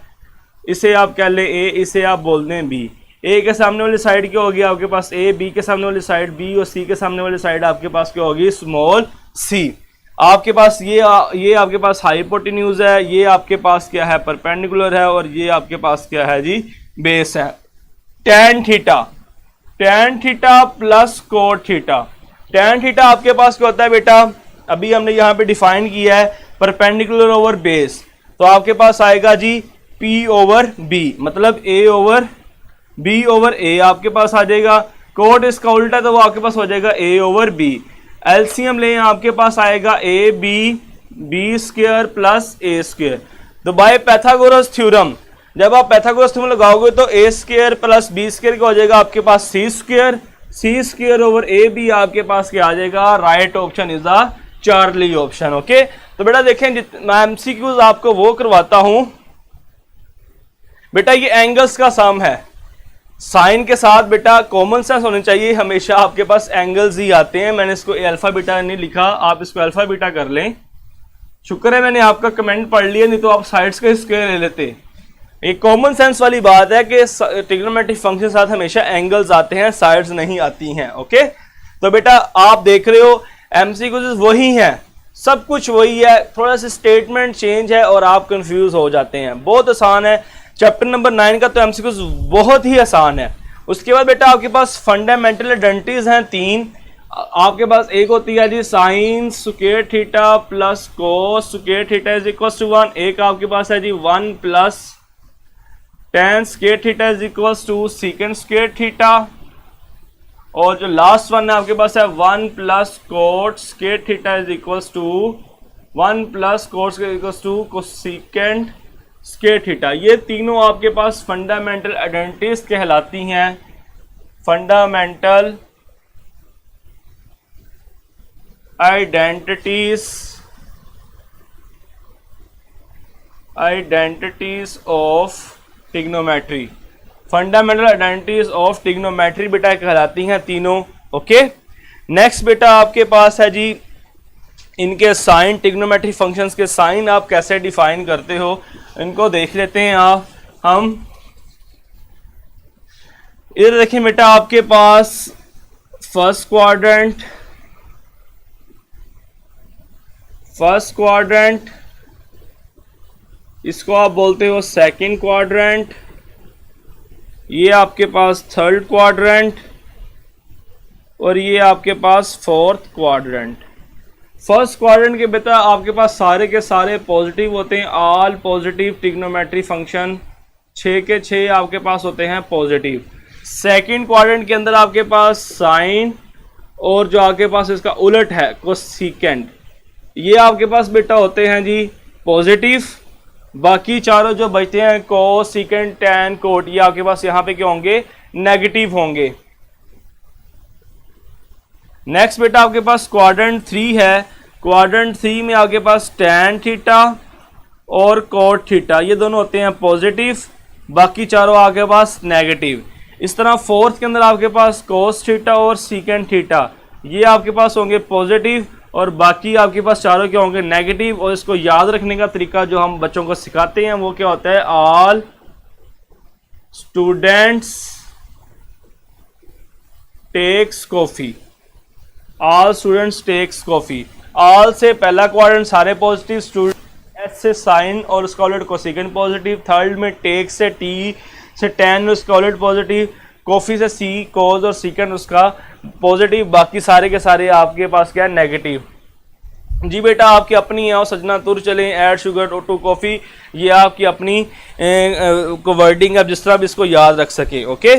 इसे आप कह लें A, इसे आप बोल दें B। A के सामने वाली साइड क्या होगी आपके पास A, B के सामने वाली साइड B, और C के सामने वाली साइड आपके पास क्या होगी स्मॉल c। आपके पास ये आपके पास हाइपोटेन्यूज है, ये आपके पास क्या है परपेंडिकुलर है, और ये आपके पास क्या है जी बेस है। tan theta plus cot theta, tan theta आपके पास क्या होता है बेटा, अभी हमने यहाँ पे डिफाइन किया है परपेंडिकुलर ओवर बेस, तो आपके पास आएगा जी P ओवर B, मतलब A over B over A आपके पास आ जाएगा। कोट इसका उल्टा तो वो आपके पास हो जाएगा A ओवर B। एलसीएम लें आपके पास आएगा A B square plus A square. तो बाय पैथागोरस थ्योरम जब आप पैथागोरस थ्योरम लगाओगे तो A square plus B square क्या हो जाएगा आपके पास C square over A B आपके पास क्या आ जाएगा, right option is the Charlie option. Okay, तो बेटा देखें मैं एमसीक्यूज आपको वो करवाता हूं बेटा, ये एंगल्स का सम है, साइन के साथ बेटा कॉमन सेंस होने चाहिए, हमेशा आपके पास एंगल्स ही आते हैं। मैंने इसको अल्फा बीटा नहीं लिखा, आप इसको अल्फा बीटा कर लें। शुक्र है मैंने आपका कमेंट पढ़ लिया, नहीं तो आप साइड्स का स्क्वायर ले लेते। एक कॉमन सेंस वाली बात है कि ट्रिग्नोमेट्रिक फंक्शन के साथ हमेशा एंगल्स आते हैं, साइड्स नहीं आती हैं। ओके, तो बेटा आप देख रहे हो एमसीक्यूज वही है, सब कुछ वही है, थोड़ा सा स्टेटमेंट चेंज है और आप कंफ्यूज हो जाते हैं। बहुत आसान है, चैप्टर नंबर 9 का तो एमसीक्यूज बहुत ही आसान है। उसके बाद बेटा आपके पास फंडामेंटल आइडेंटिटीज हैं 3। आपके पास एक होती है जी sine square theta plus cos square theta is equal to 1, एक आपके पास है जी 1 plus tan square theta is equal to second square theta, और जो लास्ट वन है आपके पास है 1 plus cot square theta is equal to 1 plus cot equal to cosecant square theta. ये तीनों आपके पास फंडामेंटल आइडेंटिटीज कहलाती हैं, fundamental identities of trigonometry, fundamental identities of trigonometry बेटा कहलाती हैं तीनों। ओके, नेक्स्ट बेटा आपके पास है जी इनके साइन, ट्रिग्नोमेट्री फंक्शंस के साइन आप कैसे डिफाइन करते हो, इनको देख लेते हैं आप। हम इधर देखिए बेटा आपके पास फर्स्ट क्वाड्रेंट, इसको आप बोलते हो सेकंड क्वाड्रेंट, ये आपके पास थर्ड क्वाड्रेंट, और ये आपके पास फोर्थ क्वाड्रेंट। फर्स्ट क्वाड्रेंट के बेटा आपके पास सारे के सारे पॉजिटिव होते हैं, ऑल पॉजिटिव ट्रिग्नोमेट्री फंक्शन 6 के 6 आपके पास होते हैं पॉजिटिव। सेकंड क्वाड्रेंट के अंदर आपके पास साइन, और जो आपके पास इसका उलट है कोसेकेंड, ये आपके पास बेटा होते हैं जी पॉजिटिव। बाकी चारों जो बचते हैं कोस सेकंड टैन कोट, ये आपके पास यहाँ पे क्या होंगे, नेगेटिव होंगे। नेक्स्ट बेटा आपके पास क्वाड्रेंट 3 है, क्वाड्रेंट 3 में आपके पास टैन थीटा और कोट थीटा, ये दोनों होते हैं पॉजिटिव, बाकी चारों आपके पास नेगेटिव। इस तरह फोर्थ के अंदर आपके पास कोस थीटा और सेकंड थीटा, ये आपके पास होंगे पॉजिटिव, और बाकी आपके पास चारों क्या होंगे नेगेटिव। और इसको याद रखने का तरीका जो हम बच्चों को सिखाते हैं वो क्या होता है, all students takes coffee, all students takes coffee. All से पहला क्वाड्रेंट सारे पॉजिटिव, स्टूडेंट एस से साइन और उसका उलट कोसेकेंड पॉजिटिव, थर्ड में टेक से टी से टैन उसका उलट पॉजिटिव, कॉफी से सी कोज और सेकंड उसका पॉजिटिव, बाकी सारे के सारे आपके पास क्या है नेगेटिव। जी बेटा आपकी अपनी है, और सजना तुर चलें ऐड शुगर टू कॉफ़ी, ये आपकी अपनी वर्डिंग है, जिस तरह भी इसको याद रख सके। ओके,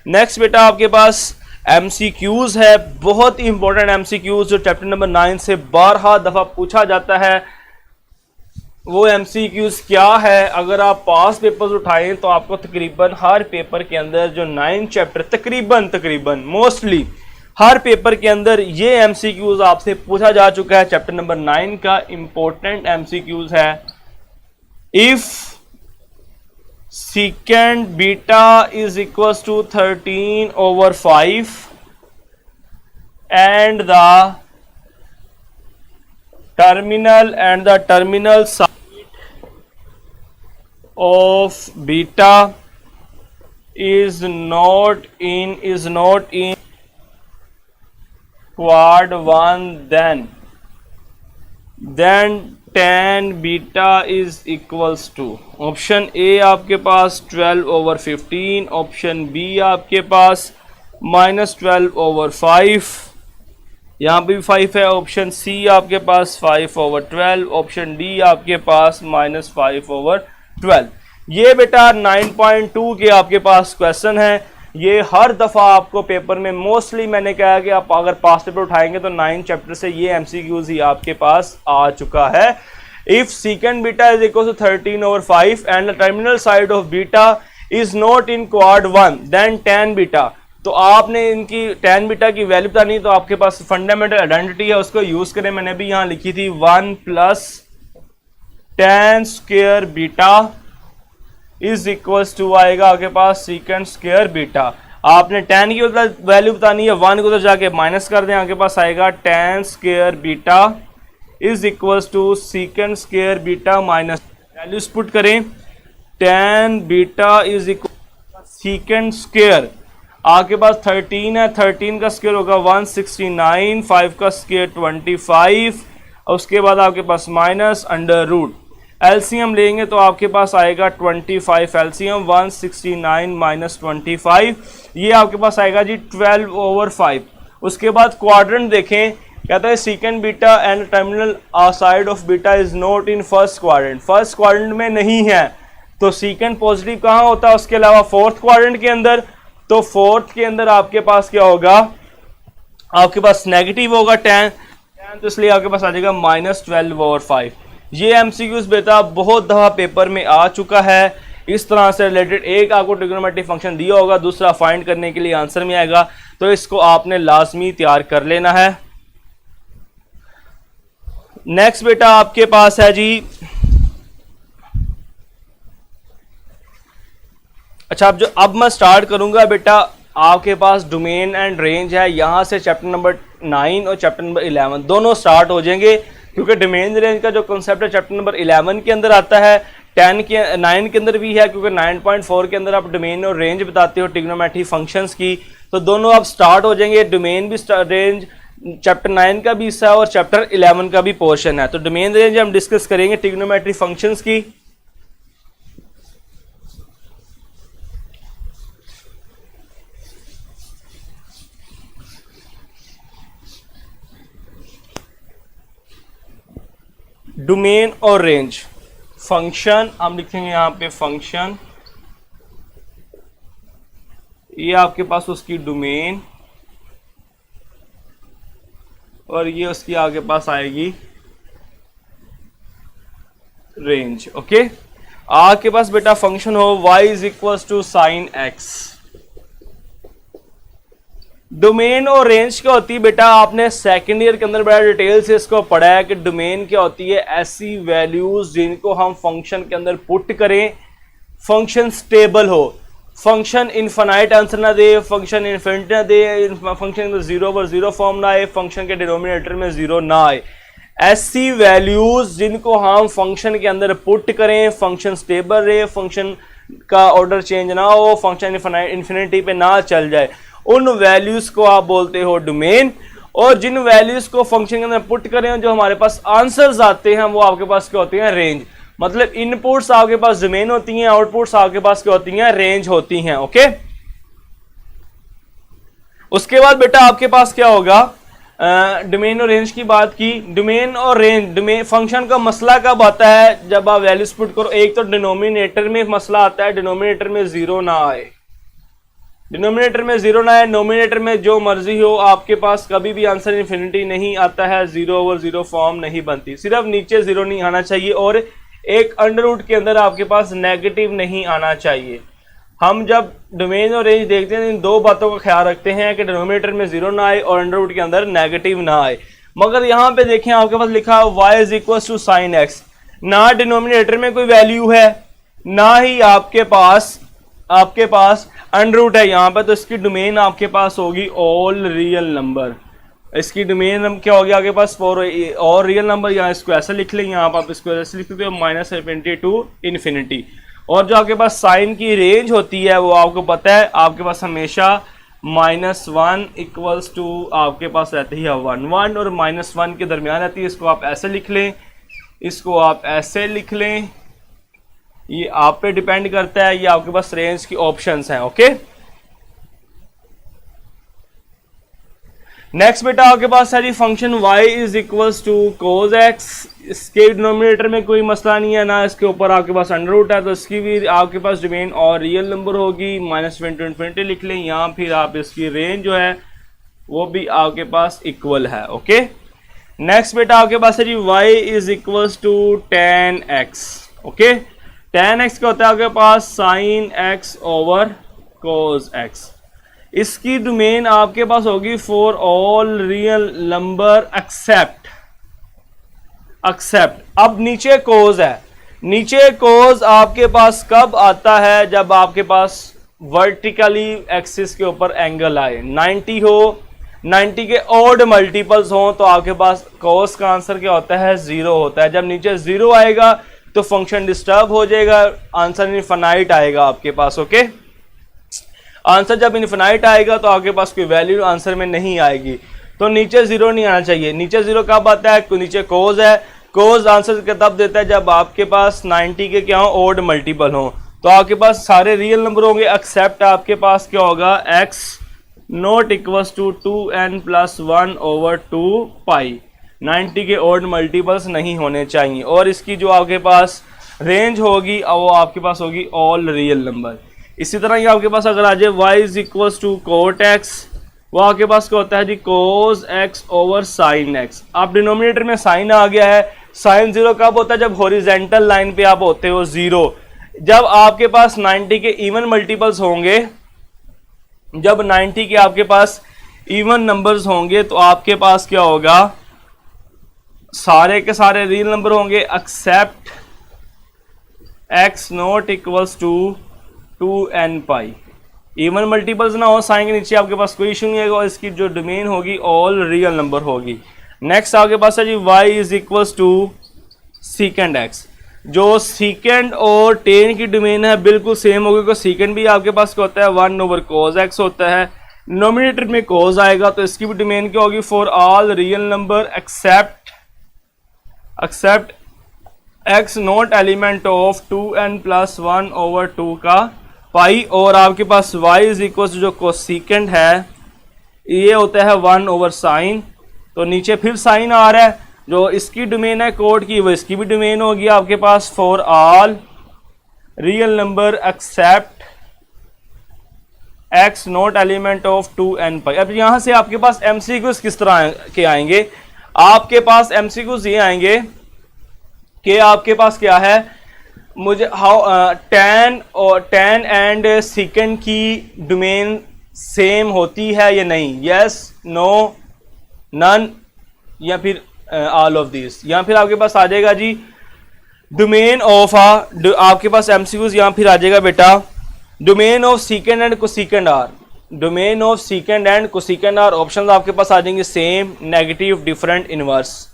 नेक्स्ट बेटा आपके पास MCQs है, बहुत ही इंपॉर्टेंट MCQs जो चैप्टर नंबर 9 से 12 दफ़ा पूछा जाता है। वो एमसीक्यूज क्या है। अगर आप पास पेपर्स उठाएं तो आपको तकरीबन हर पेपर के अंदर जो 9 चैप्टर तकरीबन मोस्टली हर पेपर के अंदर ये एमसीक्यूज आपसे पूछा जा चुका है। चैप्टर नंबर 9 का इंपॉर्टेंट एमसीक्यूज है, if secant beta is equals to 13/5 and the terminal side of beta is not in quad 1, then tan beta is equals to, option A आपके पास 12/15, ऑप्शन बी आपके पास -12/5, यहाँ पे भी 5 है, ऑप्शन सी आपके पास 5/12, ऑप्शन डी आपके पास -5/12। ये बेटा 9.2 के आपके पास क्वेश्चन है। ये हर दफ़ा आपको पेपर में मोस्टली मैंने कहा कि आप अगर पास पेपर उठाएंगे तो 9 चैप्टर से ये एमसीक्यूज ही आपके पास आ चुका है। If secant beta is equal to 13/5 and the terminal side of beta is not in quad 1 then tan beta, तो आपने इनकी tan बीटा की वैल्यू बतानी, तो आपके पास फंडामेंटल आइडेंटिटी है उसको यूज करें। मैंने भी यहाँ लिखी थी 1 + tan square beta is equals to आएगा आपके पास secant स्क्वायर बीटा। आपने tan की वैल्यू बतानी है, 1 को उधर जाके माइनस कर दें, आपके पास आएगा tan square beta is equals to secant square beta minus, values put करें, tan beta is equal secant square, आपके पास 13 है, 13 का स्क्वायर होगा 169, 5 का स्क्वायर 25, और उसके बाद आपके पास माइनस अंडर रूट, एलसीएम लेंगे तो आपके पास आएगा 25, एलसीएम 169 माइनस 25, ये आपके पास आएगा जी 12/5। उसके बाद क्वाड्रेंट देखें, कहता है secant beta and terminal side of beta is not in first quadrant, first quadrant में नहीं है, तो secant पॉजिटिव कहाँ होता है उसके अलावा फोर्थ क्वाड्रेंट के अंदर, तो फोर्थ के अंदर आपके पास क्या होगा, आपके पास नेगेटिव होगा tan, तो इसलिए आपके पास आ जाएगा -12/5। ये एमसीक्यूज बेटा बहुत दफा पेपर में आ चुका है। इस तरह से रिलेटेड एक आपको ट्रिग्नोमेट्रिक फंक्शन दिया होगा, दूसरा फाइंड करने के लिए आंसर में आएगा, तो इसको आपने लाजमी तैयार कर लेना है। नेक्स्ट बेटा आपके पास है जी, अच्छा अब मैं स्टार्ट करूंगा बेटा, आपके पास डोमेन एंड रेंज है, यहां से चैप्टर नंबर 9 और चैप्टर नंबर 11 दोनों स्टार्ट हो जाएंगे, क्योंकि डोमेन रेंज का जो कॉन्सेप्ट है चैप्टर नंबर 11 के अंदर आता है, 9 के अंदर भी है, क्योंकि 9.4 के अंदर आप डोमेन और रेंज बताते हो ट्रिग्नोमेट्रिक फंक्शंस की, तो दोनों अब स्टार्ट हो जाएंगे। डोमेन भी रेंज चैप्टर 9 का भी हिस्सा है और चैप्टर 11 का भी पोर्शन है, तो डोमेन रेंज हम डिस्कस करेंगे ट्रिग्नोमेट्रिक फंक्शंस की। डोमेन और रेंज फंक्शन हम लिखेंगे यहाँ पे फंक्शन, ये आपके पास उसकी डोमेन और ये उसकी आगे पास आएगी रेंज। ओके, आपके पास बेटा फंक्शन हो y is equals to sine x। Domain और रेंज क्या होती है बेटा, आपने सेकेंड ईयर के अंदर बड़ा डिटेल से इसको पढ़ा है कि डोमेन क्या होती है, ऐसी वैल्यूज जिनको हम फंक्शन के अंदर पुट करें, फंक्शन स्टेबल हो, फंक्शन इनफाइनाइट आंसर ना दे, फंक्शन इन्फिनिटी ना दे, फंक्शन 0/0 फॉर्म ना आए, फंक्शन के डिनोमिनेटर में 0 ना आए, ऐसी वैल्यूज जिनको हम फंक्शन के अंदर पुट करें, फंक्शन स्टेबल रहे, फंक्शन का ऑर्डर चेंज ना हो, फंक्शन इन्फिनिटी पे ना चल जाए, उन वैल्यूज को आप बोलते हो डोमेन। और जिन वैल्यूज को फंक्शन के अंदर पुट करें जो हमारे पास आंसर्स आते हैं वो आपके पास क्या होती हैं, रेंज। मतलब इनपुट्स आपके पास डोमेन होती हैं, आउटपुट्स आपके पास क्या होती हैं, रेंज होती हैं। ओके, उसके बाद बेटा आपके पास क्या होगा, डोमेन और रेंज की बात की। डोमेन और रेंज, डोमेन फंक्शन का मसला कब आता है, जब आप वैल्यूज पुट करो, एक तो डिनोमिनेटर में मसला आता है, डिनोमिनेटर में 0 ना आए, डिनोमिनेटर में 0 ना है, नोमिनेटर में जो मर्जी हो, आपके पास कभी भी आंसर इन्फिनिटी नहीं आता है, 0/0 फॉर्म नहीं बनती, सिर्फ नीचे 0 नहीं आना चाहिए और एक अंडर रूट के अंदर आपके पास नेगेटिव नहीं आना चाहिए। हम जब डोमेन और रेंज देखते हैं इन दो बातों का ख्याल रखते हैं कि डिनोमिनेटर में जीरो ना आए और अंडर रूट के अंदर नेगेटिव ना आए। मगर यहाँ पे देखें आपके पास लिखा है y is equal to sine X, ना डिनोमिनेटर में कोई वैल्यू है ना ही आपके पास अंडर रूट है यहाँ पे, तो इसकी डोमेन आपके पास होगी ऑल रियल नंबर। इसकी डोमेन क्या हो गया आपके पास फॉर और रियल नंबर, यहाँ इसको ऐसा लिख लें, यहाँ आप इसको ऐसे लिख सकते हो माइनस इन्फिनिटी टू इन्फिनिटी। और जो आपके पास साइन की रेंज होती है वो आपको पता है आपके पास हमेशा -1 इक्वल्स टू आपके पास रहती है 1 और -1 के दरमियान रहती है। इसको आप ऐसे लिख लें, इसको आप ऐसे लिख लें, ये आप पे डिपेंड करता है, ये आपके पास रेंज की ऑप्शंस हैं। ओके, नेक्स्ट बेटा आपके पास है जी function y is equals to cos x. इसके डिनोमिनेटर में कोई मसला नहीं है, ना इसके ऊपर आपके पास अंडर रूट है, तो इसकी भी आपके पास डोमेन और रियल नंबर होगी, -1 टू इन्फिनिटी लिख लें यहाँ। फिर आप इसकी रेंज जो है वो भी आपके पास इक्वल है। ओके, नेक्स्ट बेटा आपके पास है जी y is equals to tan x। Okay, tan x का होता है आपके पास sin x over cos x। इसकी डोमेन आपके पास होगी for all real number except. अब नीचे कोज है, नीचे कोज आपके पास कब आता है, जब आपके पास वर्टिकली एक्सिस के ऊपर एंगल आए, 90 हो, 90 के ऑड मल्टीपल्स हो, तो आपके पास कोस का आंसर क्या होता है 0 होता है। जब नीचे 0 आएगा तो फंक्शन डिस्टर्ब हो जाएगा, आंसर इनफिनाइट आएगा आपके पास। ओके, आंसर जब इनफिनाइट आएगा तो आपके पास कोई वैल्यू आंसर में नहीं आएगी, तो नीचे 0 नहीं आना चाहिए। नीचे 0 कब आता है, नीचे कोज है, कोज आंसर तब देता है जब आपके पास 90 के क्या हो ऑड मल्टीपल हो, तो आपके पास सारे रियल नंबर होंगे, एक्सेप्ट आपके पास क्या होगा x not equals to 2n+1 over 2 pi. 90 के ऑड मल्टीपल्स नहीं होने चाहिए, और इसकी जो आपके पास रेंज होगी वो आपके पास होगी ऑल रियल नंबर। इसी तरह ये आपके पास अगर आ जाए y is equals to cot X, वो आपके पास क्या होता है जी cos x over sine x। अब डिनोमिनेटर में साइन आ गया है, साइन 0 कब होता है, जब हॉरिजेंटल लाइन पे आप होते हो 0। जब आपके पास 90 के इवन मल्टीपल्स होंगे, जब 90 के आपके पास इवन नंबर्स होंगे, तो आपके पास क्या होगा, सारे के सारे रियल नंबर होंगे, except x not equals to 2n pi. Even multiples ना हो, साइन के नीचे आपके पास कोई इशू नहीं आएगा, और इसकी जो डोमेन होगी ऑल रियल नंबर होगी। नेक्स्ट आपके पास है जी y is equals to secant x। जो सीकेंड और टेन की डोमेन है बिल्कुल सेम होगी, क्योंकि सीकेंड भी आपके पास क्या होता है 1 ओवर कोस x होता है, नोमिनेटर में कोस आएगा, तो इसकी भी डोमेन क्या होगी for all real number except x not element of 2n+1 over 2 का पाई। और आपके पास y इज इक्वल जो कोसेकेंड है ये होता है 1 ओवर साइन, तो नीचे फिर साइन आ रहा है, जो इसकी डोमेन है कोड की वो इसकी भी डोमेन होगी आपके पास for all real number except x not element of 2n pi. अब यहां से आपके पास MCQs किस तरह के आएंगे, आपके पास MCQs ये आएंगे कि आपके पास क्या है, मुझे tan एंड सेकेंड की डोमेन सेम होती है या नहीं, यस नो नन या फिर ऑल ऑफ दिस। या फिर आपके पास आ जाएगा जी डोमेन ऑफ आपके पास MCQs यहाँ फिर आ जाएगा बेटा domain of secant and cosecant are, domain of secant and cosecant are option आपके पास आ जाएंगे सेम, नेगेटिव, डिफरेंट, इनवर्स।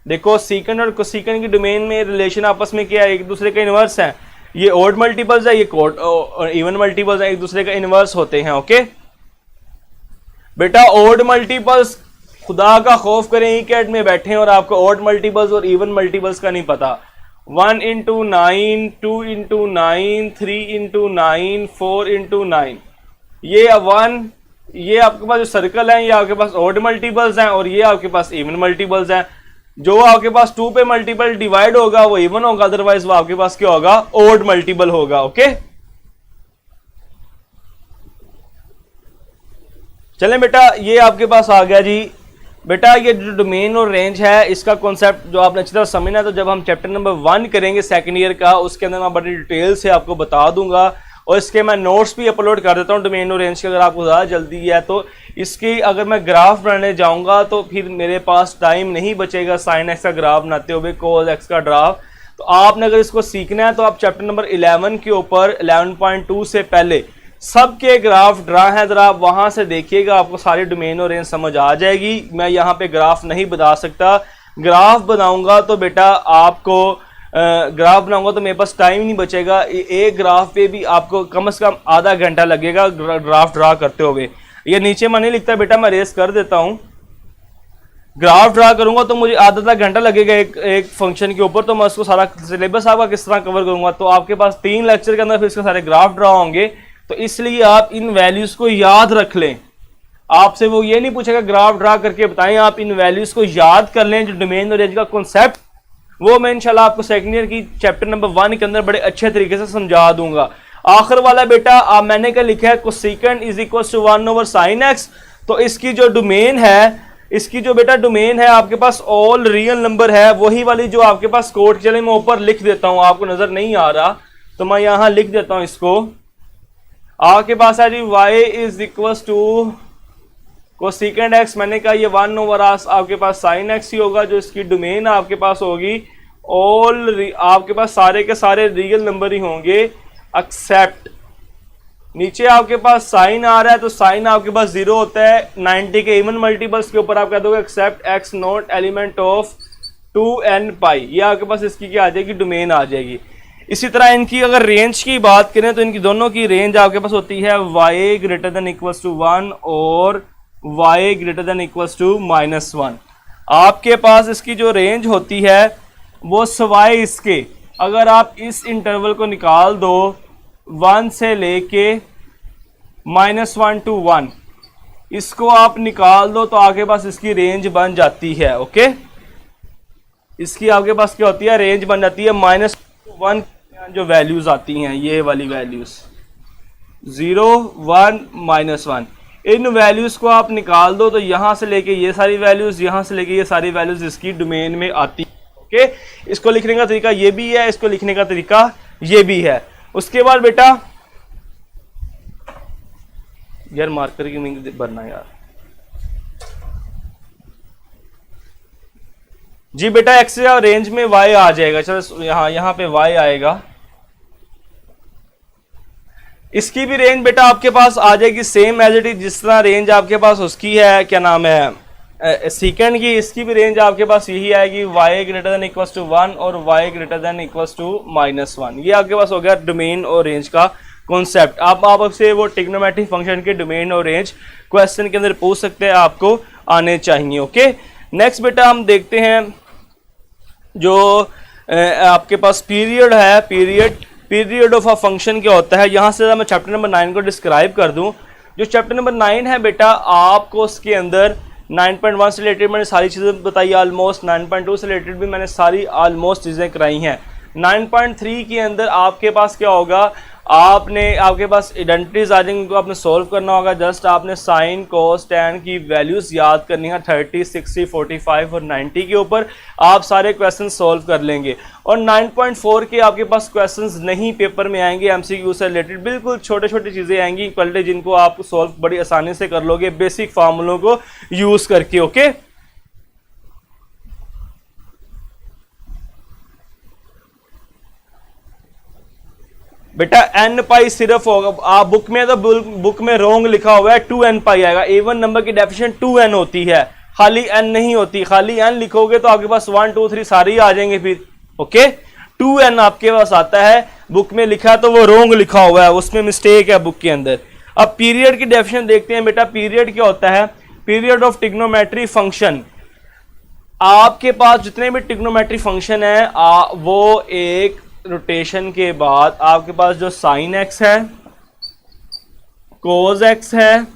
देखो सेकेंड और कोसेकेंड की डोमेन में रिलेशन आपस में क्या है, एक दूसरे का इनवर्स है, ये ऑड मल्टीपल्स है, ये इवन मल्टीपल्स है, एक दूसरे का इनवर्स होते हैं। ओके बेटा, ऑड मल्टीपल्स खुदा का खौफ करें ई कैट में बैठे हैं और आपको ऑड मल्टीपल्स और इवन मल्टीपल्स का नहीं पता। 1 into 9, 2 into 9, 3 into 9, 4 into 9, ये 1, ये आपके पास जो सर्कल है ये आपके पास ऑड मल्टीपल्स हैं और ये आपके पास इवन मल्टीपल्स हैं। जो आपके पास 2 पे मल्टीपल डिवाइड होगा वो इवन होगा, अदरवाइज वो आपके पास क्या होगा, ऑड मल्टीपल होगा। ओके चलें बेटा, ये आपके पास आ गया जी बेटा ये जो डोमेन और रेंज है इसका कॉन्सेप्ट जो आपने अच्छी तरह समझना है, तो जब हम चैप्टर नंबर 1 करेंगे सेकंड ईयर का, उसके अंदर मैं बड़ी डिटेल से आपको बता दूंगा और इसके मैं नोट्स भी अपलोड कर देता हूँ डोमेन और रेंज के, अगर आपको ज़्यादा जल्दी है तो। इसकी अगर मैं ग्राफ बनाने जाऊँगा तो फिर मेरे पास टाइम नहीं बचेगा साइन एक्स का ग्राफ बनाते हुए, कोस एक्स का ग्राफ। तो आपने अगर इसको सीखना है तो आप चैप्टर नंबर 11 के ऊपर 11.2 से पहले सबके ग्राफ ड्रा है, जरा आप वहां से देखिएगा, आपको सारी डोमेन और रेंज समझ आ जाएगी। मैं यहाँ पे ग्राफ नहीं बता सकता, ग्राफ बनाऊंगा तो बेटा आपको ग्राफ बनाऊंगा तो मेरे पास टाइम नहीं बचेगा, एक ग्राफ पे भी आपको कम से कम आधा घंटा लगेगा ग्राफ ड्रा करते हुए। ये नीचे मैं नहीं लिखता बेटा, मैं रेस कर देता हूँ। ग्राफ ड्रा करूंगा तो मुझे आधा घंटा लगेगा एक फंक्शन के ऊपर, तो मैं उसको सारा सिलेबस आपका किस तरह कवर करूंगा, तो आपके पास 3 लेक्चर के अंदर फिर इसके सारे ग्राफ ड्रा होंगे। तो इसलिए आप इन वैल्यूज को याद रख लें, आपसे वो ये नहीं पूछेगा ग्राफ ड्रा करके बताएं, आप इन वैल्यूज को याद कर लें। जो डोमेन और रेंज का कॉन्सेप्ट वो मैं इंशाल्लाह आपको सेकंड ईयर की चैप्टर नंबर 1 के अंदर बड़े अच्छे तरीके से समझा दूंगा। आखिर वाला बेटा मैंने क्या लिखा है, cosecant is equal to 1/sin x। तो इसकी जो डोमेन है, इसकी जो बेटा डोमेन है आपके पास ऑल रियल नंबर है, वही वाली जो आपके पास कोड, चले मैं ऊपर लिख देता हूं, आपको नजर नहीं आ रहा तो मैं यहां लिख देता हूं इसको। आपके पास है जी y is equal to cosecant x, मैंने कहा ये 1/, आपके पास sin x ही होगा, जो इसकी डोमेन आपके पास होगी ऑल, आपके पास सारे के सारे रियल नंबर ही होंगे एक्सेप्ट, नीचे आपके पास साइन आ रहा है तो साइन आपके पास 0 होता है 90 के इवन मल्टीपल्स के ऊपर, आप कह दोगे except x not element of 2n pi, ये आपके पास इसकी क्या आ जाएगी, डोमेन आ जाएगी। इसी तरह इनकी अगर रेंज की बात करें तो इनकी दोनों की रेंज आपके पास होती है y greater than equals to 1 और y greater than equals to -1। आपके पास इसकी जो रेंज होती है वो सवाए इसके, अगर आप इस इंटरवल को निकाल दो 1 से लेके -1 to 1, इसको आप निकाल दो तो आपके पास इसकी रेंज बन जाती है। ओके, इसकी आपके पास क्या होती है, रेंज बन जाती है -1 जो वैल्यूज आती हैं, ये वाली वैल्यूज 0 1 -1, इन वैल्यूज को आप निकाल दो तो यहां से लेके ये सारी वैल्यूज, यहां से लेके ये सारी वैल्यूज इसकी डोमेन में आती है। ओके, इसको लिखने का तरीका ये भी है, इसको लिखने का तरीका ये भी है। उसके बाद बेटा यार मार्कर की मीनिंग भरना यार जी, बेटा एक्स या रेंज में y आ जाएगा, चलो यहां पे y आएगा, इसकी भी रेंज बेटा आपके पास आ जाएगी सेम एज इट इज, जिस तरह रेंज आपके पास उसकी है, क्या नाम है सेकेंड की, इसकी भी रेंज आपके पास यही आएगी y greater than equals to 1 और y greater than equals to -1। ये आपके पास हो गया डोमेन और रेंज का कॉन्सेप्ट। आप आपसे वो ट्रिग्नोमेट्रिक फंक्शन के डोमेन और रेंज क्वेश्चन के अंदर पूछ सकते हैं, आपको आने चाहिए। ओके, नेक्स्ट बेटा हम देखते हैं जो आपके पास पीरियड है, पीरियड ऑफ अ फंक्शन क्या होता है। यहाँ से मैं चैप्टर नंबर 9 को डिस्क्राइब कर दूं। जो चैप्टर नंबर 9 है बेटा, आपको उसके अंदर 9.1 से रिलेटेड मैंने सारी चीज़ें बताई ऑलमोस्ट, 9.2 से रिलेटेड भी मैंने सारी ऑलमोस्ट चीज़ें कराई हैं। 9.3 के अंदर आपके पास क्या होगा, आपके पास आइडेंटिटीज आ जाएंगी, आपने सॉल्व करना होगा। जस्ट आपने साइन कोस टैन की वैल्यूज याद करनी है 30 60 45 और 90 के ऊपर, आप सारे क्वेश्चन सॉल्व कर लेंगे। और 9.4 के आपके पास क्वेश्चंस नहीं पेपर में आएंगे, एमसीक्यू से रिलेटेड बिल्कुल छोटे छोटी चीज़ें आएंगी इक्वलिटी, जिनको आप सॉल्व बड़ी आसानी से कर लोगे बेसिक फार्मूलों को यूज करके। ओके, बेटा n पाई सिर्फ होगा, आप बुक में तो बुक में रोंग लिखा हुआ है 2n पाई आएगा। A1 नंबर की डेफिनेशन 2n होती है, खाली n नहीं होती। खाली n लिखोगे तो आपके पास 1 2 3 सारे ही आ जाएंगे फिर। ओके, 2n आपके पास आता है, बुक में लिखा है तो वो रोंग लिखा हुआ है, उसमें मिस्टेक है बुक के अंदर। अब पीरियड की डेफिनेशन देखते हैं बेटा। पीरियड क्या होता है, पीरियड ऑफ ट्रिग्नोमेट्री फंक्शन। आपके पास जितने भी ट्रिग्नोमेट्री फंक्शन है वो एक रोटेशन के बाद आपके पास जो साइन एक्स है, कोस एक्स है,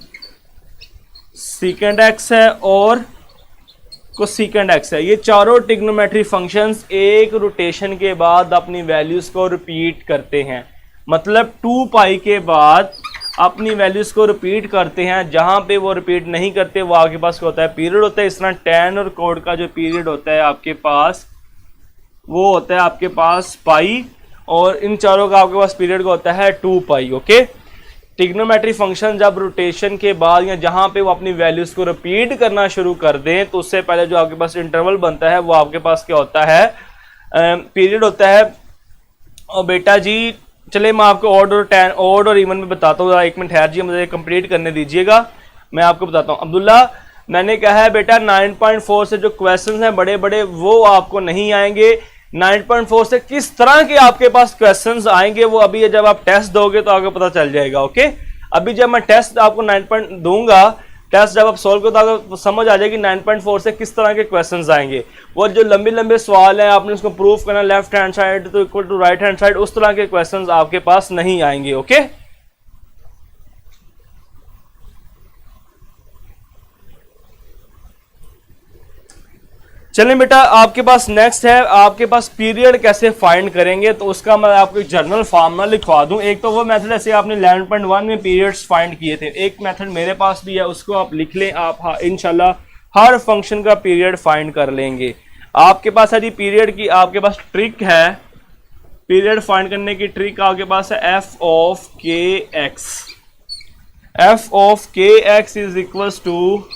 सीकेंड एक्स है और कोसेकेंड एक्स है, ये चारों ट्रिग्नोमेट्री फंक्शंस एक रोटेशन के बाद अपनी वैल्यूज को रिपीट करते हैं। मतलब 2 पाई के बाद अपनी वैल्यूज़ को रिपीट करते हैं, जहाँ पे वो रिपीट नहीं करते वो आपके पास क्या होता है, पीरियड होता है। इस तरह tan और कोड का जो पीरियड होता है आपके पास वो होता है आपके पास पाई, और इन चारों का आपके पास पीरियड का होता है 2 पाई। ओके, ट्रिग्नोमेट्री फंक्शन जब रोटेशन के बाद या जहाँ पे वो अपनी वैल्यूज़ को रिपीट करना शुरू कर दें तो उससे पहले जो आपके पास इंटरवल बनता है वो आपके पास क्या होता है, पीरियड होता है। और बेटा जी चले मैं आपको ऑड और इवन में बताता हूँ, 1 मिनट ठहर जी, मुझे कंप्लीट करने दीजिएगा, मैं आपको बताता हूँ। अब्दुल्ला मैंने कहा है बेटा 9.4 से जो क्वेश्चंस हैं बड़े बड़े वो आपको नहीं आएंगे। 9.4 से किस तरह के आपके पास क्वेश्चंस आएंगे वो अभी जब आप टेस्ट दोगे तो आपको पता चल जाएगा। ओके, अभी जब मैं टेस्ट आपको 9 दूंगा, टेस्ट जब आप सोल्व करो तो आपको समझ आ जाएगी 9.4 से किस तरह के क्वेश्चंस आएंगे। वो जो लंबे लंबे सवाल हैं आपने उसको प्रूफ करना, लेफ्ट हैंड साइड तो equal to right hand side, उस तरह के क्वेश्चंस आपके पास नहीं आएंगे। ओके, चलें बेटा आपके पास नेक्स्ट है, आपके पास पीरियड कैसे फाइंड करेंगे, तो उसका मैं आपको एक जर्नल फार्मूला लिखवा दूं। एक तो वो मेथड ऐसे आपने 11.1 में पीरियड्स फाइंड किए थे, एक मेथड मेरे पास भी है, उसको आप लिख लें। आप इंशाल्लाह हर फंक्शन का पीरियड फाइंड कर लेंगे। आपके पास है जी पीरियड की आपके पास ट्रिक है, पीरियड फाइंड करने की ट्रिक आपके पास है F of K X. F of K X is equals to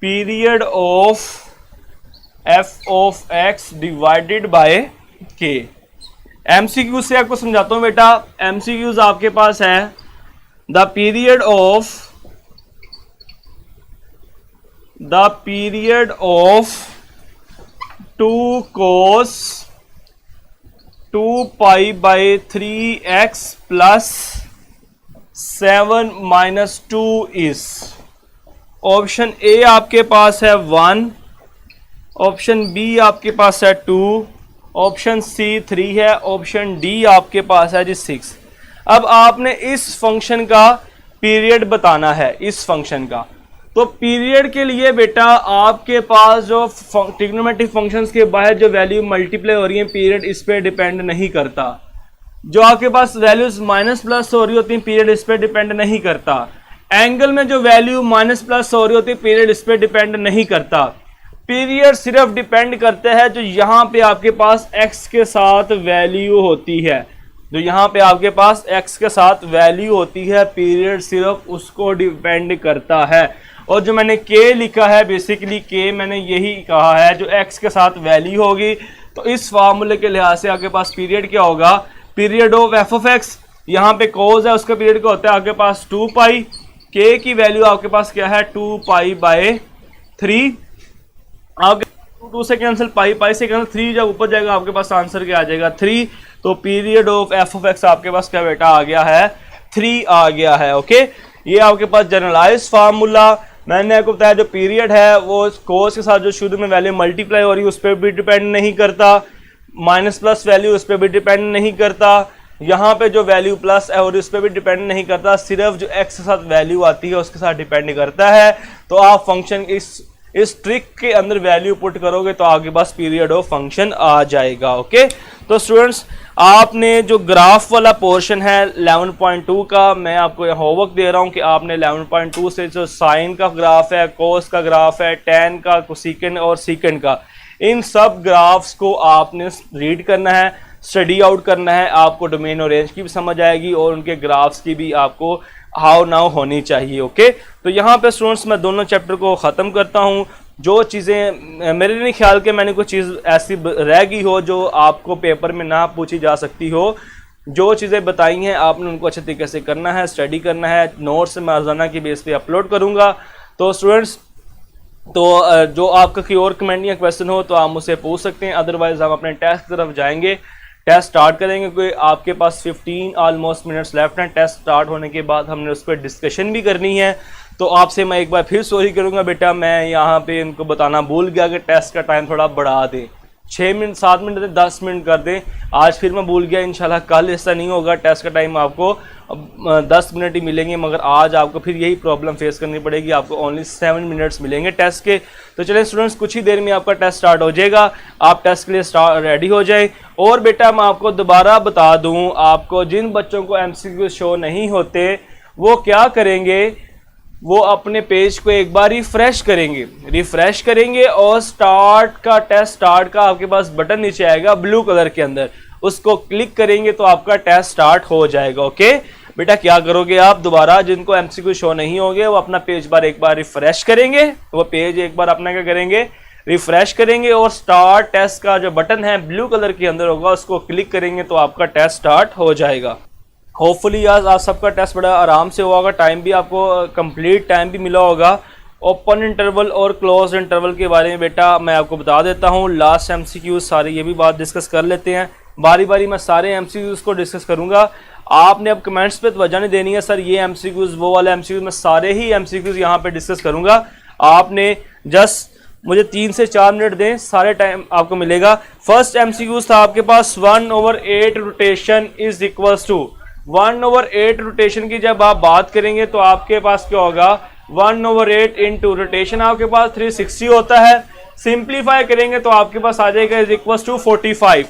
period of F of X divided by K. MCQ से आपको समझाता हूं बेटा, एमसीक्यूज आपके पास है the period of 2 cos 2 pi by 3x plus 7 minus 2 is. Option A आपके पास है 1, ऑप्शन बी आपके पास है 2, ऑप्शन सी 3 है, ऑप्शन डी आपके पास है जी 6। अब आपने इस फंक्शन का पीरियड बताना है, इस फंक्शन का। तो पीरियड के लिए बेटा आपके पास जो ट्रिग्नोमेट्रिक फंक्शंस के बाहर जो वैल्यू मल्टीप्लाई हो रही है पीरियड इस पर डिपेंड नहीं करता। जो आपके पास वैल्यूज माइनस प्लस हो रही होती है पीरियड इस पर डिपेंड नहीं करता। एंगल में जो वैल्यू माइनस प्लस हो रही होती है पीरियड इस पर डिपेंड नहीं करता। पीरियड सिर्फ डिपेंड करता है जो यहाँ पे आपके पास x के साथ वैल्यू होती है, जो यहाँ पे आपके पास x के साथ वैल्यू होती है, पीरियड सिर्फ उसको डिपेंड करता है। और जो मैंने k लिखा है बेसिकली k मैंने यही कहा है जो x के साथ वैल्यू होगी। तो इस फार्मूले के लिहाज से आपके पास पीरियड क्या होगा, period of F of x, यहाँ पे कोज है उसका पीरियड क्या होता है आपके पास 2 पाई, k की वैल्यू आपके पास क्या है 2 पाई बाय 3, आगे 2 से कैंसिल, पाई से कैंसिल, 3 जब ऊपर जाएगा आपके पास आंसर क्या आ जाएगा 3। तो period of F of x आपके पास क्या बेटा आ गया है 3 आ गया है। ओके, ये आपके पास जनरलाइज फार्मूला। मैंने आपको बताया जो पीरियड है वो कोस के साथ जो शुरू में वैल्यू मल्टीप्लाई हो रही है उस पर भी डिपेंड नहीं करता, माइनस प्लस वैल्यू उस पर भी डिपेंड नहीं करता, यहाँ पे जो वैल्यू प्लस है और उस पर भी डिपेंड नहीं करता, सिर्फ जो एक्स के साथ वैल्यू आती है उसके साथ डिपेंड करता है। तो आप फंक्शन इस ट्रिक के अंदर वैल्यू पुट करोगे तो आपके पास पीरियड ऑफ फंक्शन आ जाएगा। ओके, तो स्टूडेंट्स आपने जो ग्राफ वाला पोर्शन है 11.2 का मैं आपको होमवर्क दे रहा हूं कि आपने 11.2 से जो साइन का ग्राफ है, कोस का ग्राफ है, टेन का, कोसेकेंड और सीकेंड का, इन सब ग्राफ्स को आपने रीड करना है, स्टडी आउट करना है। आपको डोमेन और रेंज की भी समझ आएगी और उनके ग्राफ्स की भी आपको हाउ नाउ होनी चाहिए। ओके, तो यहाँ पे स्टूडेंट्स मैं दोनों चैप्टर को ख़त्म करता हूँ। जो चीज़ें मेरे नहीं ख्याल के मैंने कोई चीज़ ऐसी रह गई हो जो आपको पेपर में ना पूछी जा सकती हो, जो चीज़ें बताई हैं आपने उनको अच्छे तरीके से करना है, स्टडी करना है। नोट्स मैं रोज़ाना की बेस पे अपलोड करूँगा। तो स्टूडेंट्स तो जो आपका कोई और कमेंट या क्वेश्चन हो तो आप मुझसे पूछ सकते हैं, अदरवाइज हम अपने टेस्ट की तरफ जाएंगे, टेस्ट स्टार्ट करेंगे। कोई आपके पास 15 ऑलमोस्ट मिनट्स लेफ्ट हैं। टेस्ट स्टार्ट होने के बाद हमने उस पर डिस्कशन भी करनी है। तो आपसे मैं एक बार फिर सॉरी करूंगा बेटा, मैं यहाँ पे इनको बताना भूल गया कि टेस्ट का टाइम थोड़ा बढ़ा दें। 6 मिनट 7 मिनट दें, 10 मिनट कर दें। आज फिर मैं भूल गया, इंशाल्लाह कल ऐसा नहीं होगा। टेस्ट का टाइम आपको 10 मिनट ही मिलेंगे, मगर आज आपको फिर यही प्रॉब्लम फेस करनी पड़ेगी। आपको ओनली 7 मिनट्स मिलेंगे टेस्ट के। तो चलिए स्टूडेंट्स, कुछ ही देर में आपका टेस्ट स्टार्ट हो जाएगा, आप टेस्ट के लिए रेडी हो जाए। और बेटा मैं आपको दोबारा बता दूँ, आपको जिन बच्चों को MCQ शो नहीं होते वो क्या करेंगे, वो अपने पेज को एक बार रिफ्रेश करेंगे और स्टार्ट का टेस्ट स्टार्ट का आपके पास बटन नीचे आएगा ब्लू कलर के अंदर, उसको क्लिक करेंगे तो आपका टेस्ट स्टार्ट हो जाएगा। ओके बेटा, क्या करोगे आप, दोबारा जिनको MCQ शो नहीं होंगे वो अपना पेज बार एक बार रिफ्रेश करेंगे, वो पेज एक बार अपना क्या करेंगे, रिफ्रेश करेंगे और स्टार्ट टेस्ट का जो बटन है ब्लू कलर के अंदर होगा उसको क्लिक करेंगे तो आपका टेस्ट स्टार्ट हो जाएगा। होपफुली आज सबका टेस्ट बड़ा आराम से हुआ होगा, टाइम भी आपको कंप्लीट टाइम भी मिला होगा। ओपन इंटरवल और क्लोज इंटरवल के बारे में बेटा मैं आपको बता देता हूँ। लास्ट MCQ सारे ये भी बात डिस्कस कर लेते हैं, बारी बारी मैं सारे MCQs को डिस्कस करूँगा। आपने अब कमेंट्स पे तवज्जो नहीं देनी है सर ये MCQs वो वाले MCQs, मैं सारे ही MCQs यहाँ पे डिस्कस करूँगा। आपने जस्ट मुझे 3 से 4 मिनट दें, सारे टाइम आपको मिलेगा। फर्स्ट MCQs था आपके पास 1/8 rotation is equals to 1/8 rotation की जब आप बात करेंगे तो आपके पास क्या होगा, 1/8 इंटू रोटेशन आपके पास 360 होता है, सिंप्लीफाई करेंगे तो आपके पास आ जाएगा is equal to 45।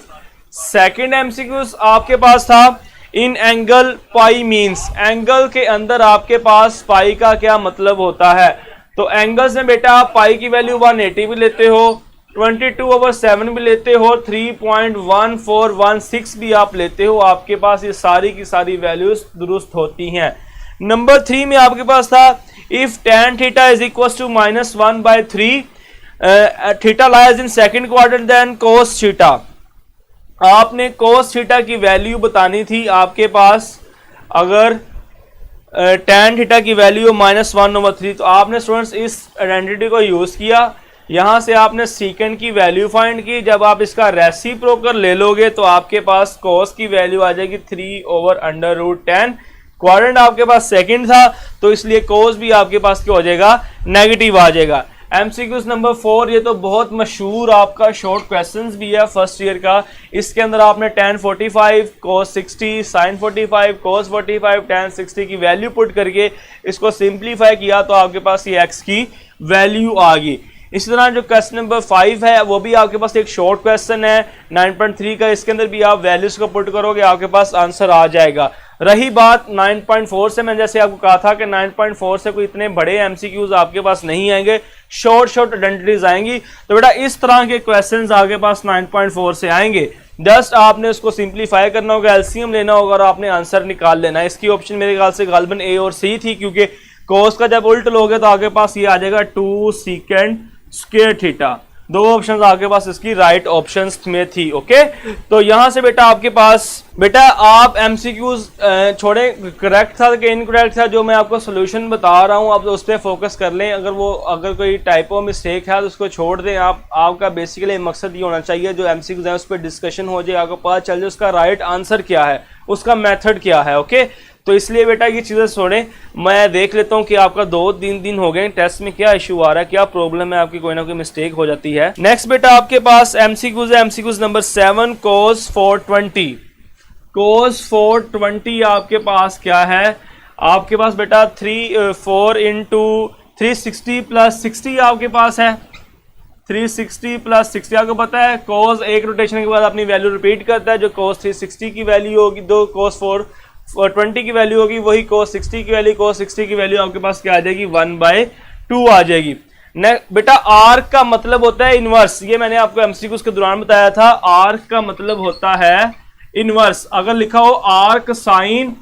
Second MCQ आपके पास था in angle pi means, angle के अंदर आपके पास पाई का क्या मतलब होता है। तो एंगल्स में बेटा आप पाई की वैल्यू 180 भी लेते हो, 22/7 भी लेते हो, 3.1416 भी आप लेते हो, आपके पास ये सारी की सारी वैल्यूज दुरुस्त होती हैं। नंबर 3 में आपके पास था if tan theta is equal to -1/3 theta lies in second quadrant then cos theta. आपने cos थीटा की वैल्यू बतानी थी, आपके पास अगर tan थीटा की वैल्यू -1/3 तो आपने स्टूडेंट्स इस आइडेंटिटी को यूज किया, यहां से आपने सीकेंड की वैल्यू फाइंड की। जब आप इसका रेसिप्रोकल ले लोगे तो आपके पास cos की वैल्यू आ जाएगी 3/√10। क्वाड्रेंट आपके पास सेकंड था तो इसलिए cos भी आपके पास क्या हो जाएगा, नेगेटिव आ जाएगा। MCQ नंबर 4, ये तो बहुत मशहूर आपका शॉर्ट क्वेश्चंस भी है फर्स्ट ईयर का। इसके अंदर आपने tan 45 cos 60 sin 45 cos 45 tan 60 की वैल्यू पुट करके इसको सिंप्लीफाई किया तो आपके पास ये x की वैल्यू आ गई। इसी तरह जो क्वेश्चन नंबर 5 है वो भी आपके पास एक शॉर्ट क्वेश्चन है 9.3 का, इसके अंदर भी आप वैल्यूज को पुट करोगे आपके पास आंसर आ जाएगा। रही बात 9.4 से, मैं जैसे आपको कहा था कि 9.4 से कोई इतने बड़े MCQs आपके पास नहीं आएंगे, शॉर्ट आइडेंटिटीज आएंगी। तो बेटा इस तरह के क्वेश्चंस आपके पास 9.4 से आएंगे, जस्ट आपने उसको सिंप्लीफाई करना होगा, एलसीएम लेना होगा और आपने आंसर निकाल लेना है। इसकी ऑप्शन मेरे ख्याल से गालिबन A और C थी, क्योंकि cos का जब उल्ट लोगे तो आपके पास ये आ जाएगा 2 secant स्क्वायर थीटा। दो ऑप्शंस आपके पास इसकी राइट ऑप्शंस में थी। ओके, तो यहां से बेटा आपके पास बेटा आप MCQs छोड़े करेक्ट था कि इनकरेक्ट था, जो मैं आपको सोल्यूशन बता रहा हूं आप उस पर फोकस कर लें। अगर कोई टाइपो मिस्टेक है तो उसको छोड़ दें। आपका बेसिकली मकसद ये होना चाहिए जो MCQs है उस पर डिस्कशन हो जाए, आपको पता चल जाए उसका राइट आंसर क्या है, उसका मेथड क्या है। ओके, तो इसलिए बेटा ये चीज़ें छोड़ें, मैं देख लेता हूं कि आपका 2-3 दिन हो गए टेस्ट में क्या इशू आ रहा है, क्या प्रॉब्लम है आपकी, कोई ना कोई मिस्टेक हो जाती है। नेक्स्ट बेटा आपके पास MCQs है, MCQs नंबर 7 cos 420। cos 420 आपके पास क्या है, आपके पास बेटा 4 इंटू 360 प्लस 60 आपके पास है, 360 प्लस 60 आपको पता है। cos एक रोटेशन के बाद अपनी वैल्यू रिपीट करता है, जो cos 360 की वैल्यू होगी, दो cos 420 की वैल्यू होगी, वही cos 60 की वैल्यू, cos 60 की वैल्यू आपके पास क्या आ जाएगी, 1/2 आ जाएगी। बेटा आर्क का मतलब होता है इनवर्स, ये मैंने आपको MCQs के दौरान बताया था। आर्क का मतलब होता है इनवर्स। अगर लिखा हो आर्क साइन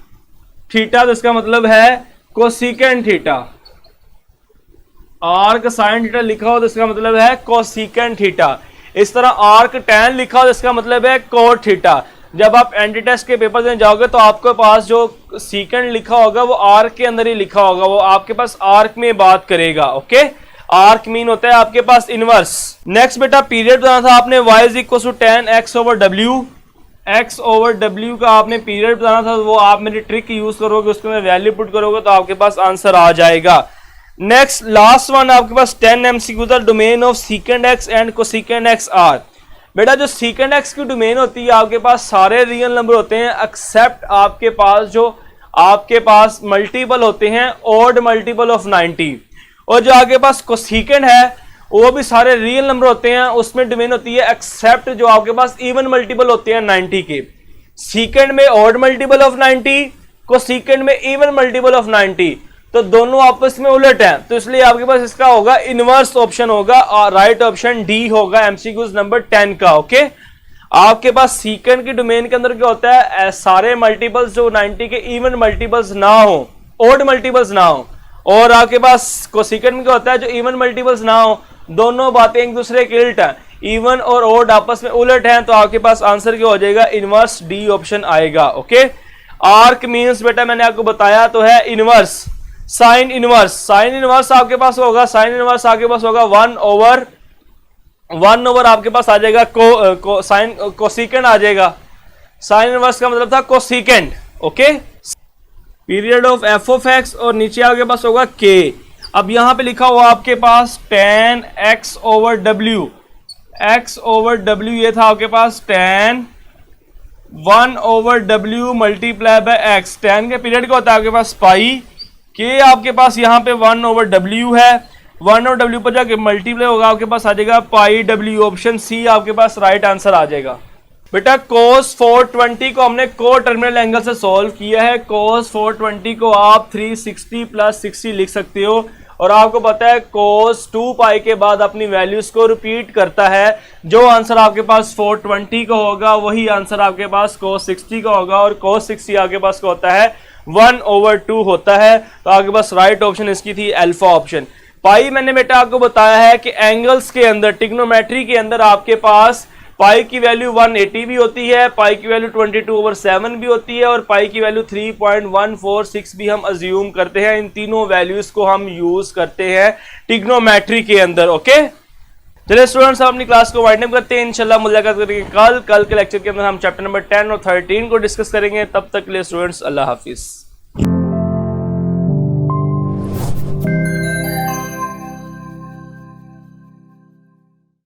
थीटा तो इसका मतलब है cosecant theta. Arc sine theta लिखा हो तो इसका मतलब है कोसिकेंट थीटा। इस तरह आर्क टैन लिखा हो तो इसका मतलब है कोट थीटा। जब आप एंटी टेस्ट के पेपर देने जाओगे तो आपके पास जो सीकेंट लिखा होगा वो आर्क के अंदर ही लिखा होगा, वो आपके पास आर्क में बात करेगा। ओके, आर्क मीन होता है आपके पास इनवर्स। नेक्स्ट बेटा पीरियड बताना था आपने, y is equal to tan x/w। x/w का आपने पीरियड बताना था, वो आप मेरी ट्रिक यूज करोगे, उसके अंदर वैल्यू पुट करोगे तो आपके पास आंसर आ जाएगा। नेक्स्ट लास्ट वन आपके पास 10 MCQ था, domain of secant x and cosecant x are. बेटा जो सीकेंड एक्स की डोमेन होती है आपके पास सारे रियल नंबर होते हैं एक्सेप्ट आपके पास जो आपके पास मल्टीपल होते हैं ऑड मल्टीपल ऑफ 90, और जो आपके पास कोसेकेंड है वो भी सारे रियल नंबर होते हैं, उसमें डोमेन होती है एक्सेप्ट जो आपके पास इवन मल्टीपल होते हैं 90 के। सीकेंड में ऑड मल्टीपल ऑफ 90, कोसेकेंड में इवन मल्टीपल ऑफ 90, तो दोनों आपस में उलट हैं, तो इसलिए आपके पास इसका होगा इनवर्स ऑप्शन होगा और राइट ऑप्शन डी होगा एमसीक्यूज नंबर 10 का। ओके, आपके पास सीकेंड की डोमेन के अंदर क्या होता है, सारे मल्टीपल्स जो 90 के इवन मल्टीपल्स ना हो, ऑड मल्टीपल्स ना हो, और आपके पास कोसेकेंड में क्या होता है जो इवन मल्टीपल्स ना हो, दोनों बातें एक दूसरे के उल्ट हैं, इवन और ऑड आपस में उलट हैं, तो आपके पास आंसर क्या हो जाएगा, इनवर्स डी ऑप्शन आएगा। ओके, आर्क मींस बेटा मैंने आपको बताया तो है inverse, sine inverse, sine inverse आपके पास होगा, साइन इनवर्स आपके पास होगा 1 ओवर आपके पास आ जाएगा साइन कोसेकेंड आ जाएगा, साइन इनवर्स का मतलब था cosecant. Okay, period of F of x और नीचे आपके पास होगा के। अब यहां पे लिखा हुआ आपके पास tan x over w, x over w ये था आपके पास tan 1 over w multiply by x, tan के पीरियड का होता है आपके पास पाई, के आपके पास यहाँ पे 1 ओवर w है, 1 और w पर जाके मल्टीप्लाई होगा आपके पास आ जाएगा पाई w, ऑप्शन सी आपके पास राइट आंसर आ जाएगा। बेटा cos 420 को हमने को टर्मिनल एंगल से सॉल्व किया है, cos 420 को आप 360 प्लस 60 लिख सकते हो, और आपको पता है cos 2 पाई के बाद अपनी वैल्यूज को रिपीट करता है, जो आंसर आपके पास 420 का होगा वही आंसर आपके पास cos 60 का होगा, और cos 60 आपके पास क्या होता है 1 ओवर 2 होता है, तो आपके पास राइट ऑप्शन इसकी थी अल्फा ऑप्शन। पाई मैंने बेटा आपको बताया है कि एंगल्स के अंदर ट्रिग्नोमेट्री के अंदर आपके पास पाई की वैल्यू 180 भी होती है, पाई की वैल्यू 22/7 भी होती है, और पाई की वैल्यू 3.146 भी हम अज्यूम करते हैं। इन तीनों वैल्यूज को हम यूज करते हैं ट्रिग्नोमेट्री के अंदर। ओके, चलिए स्टूडेंट्स हम अपनी क्लास को वाइंड अप करते हैं, इंशाल्लाह मुलाकात करेंगे कल के लेक्चर के अंदर हम चैप्टर नंबर 10 और 13 को डिस्कस करेंगे। तब तक के लिए स्टूडेंट्स अल्लाह हाफिज।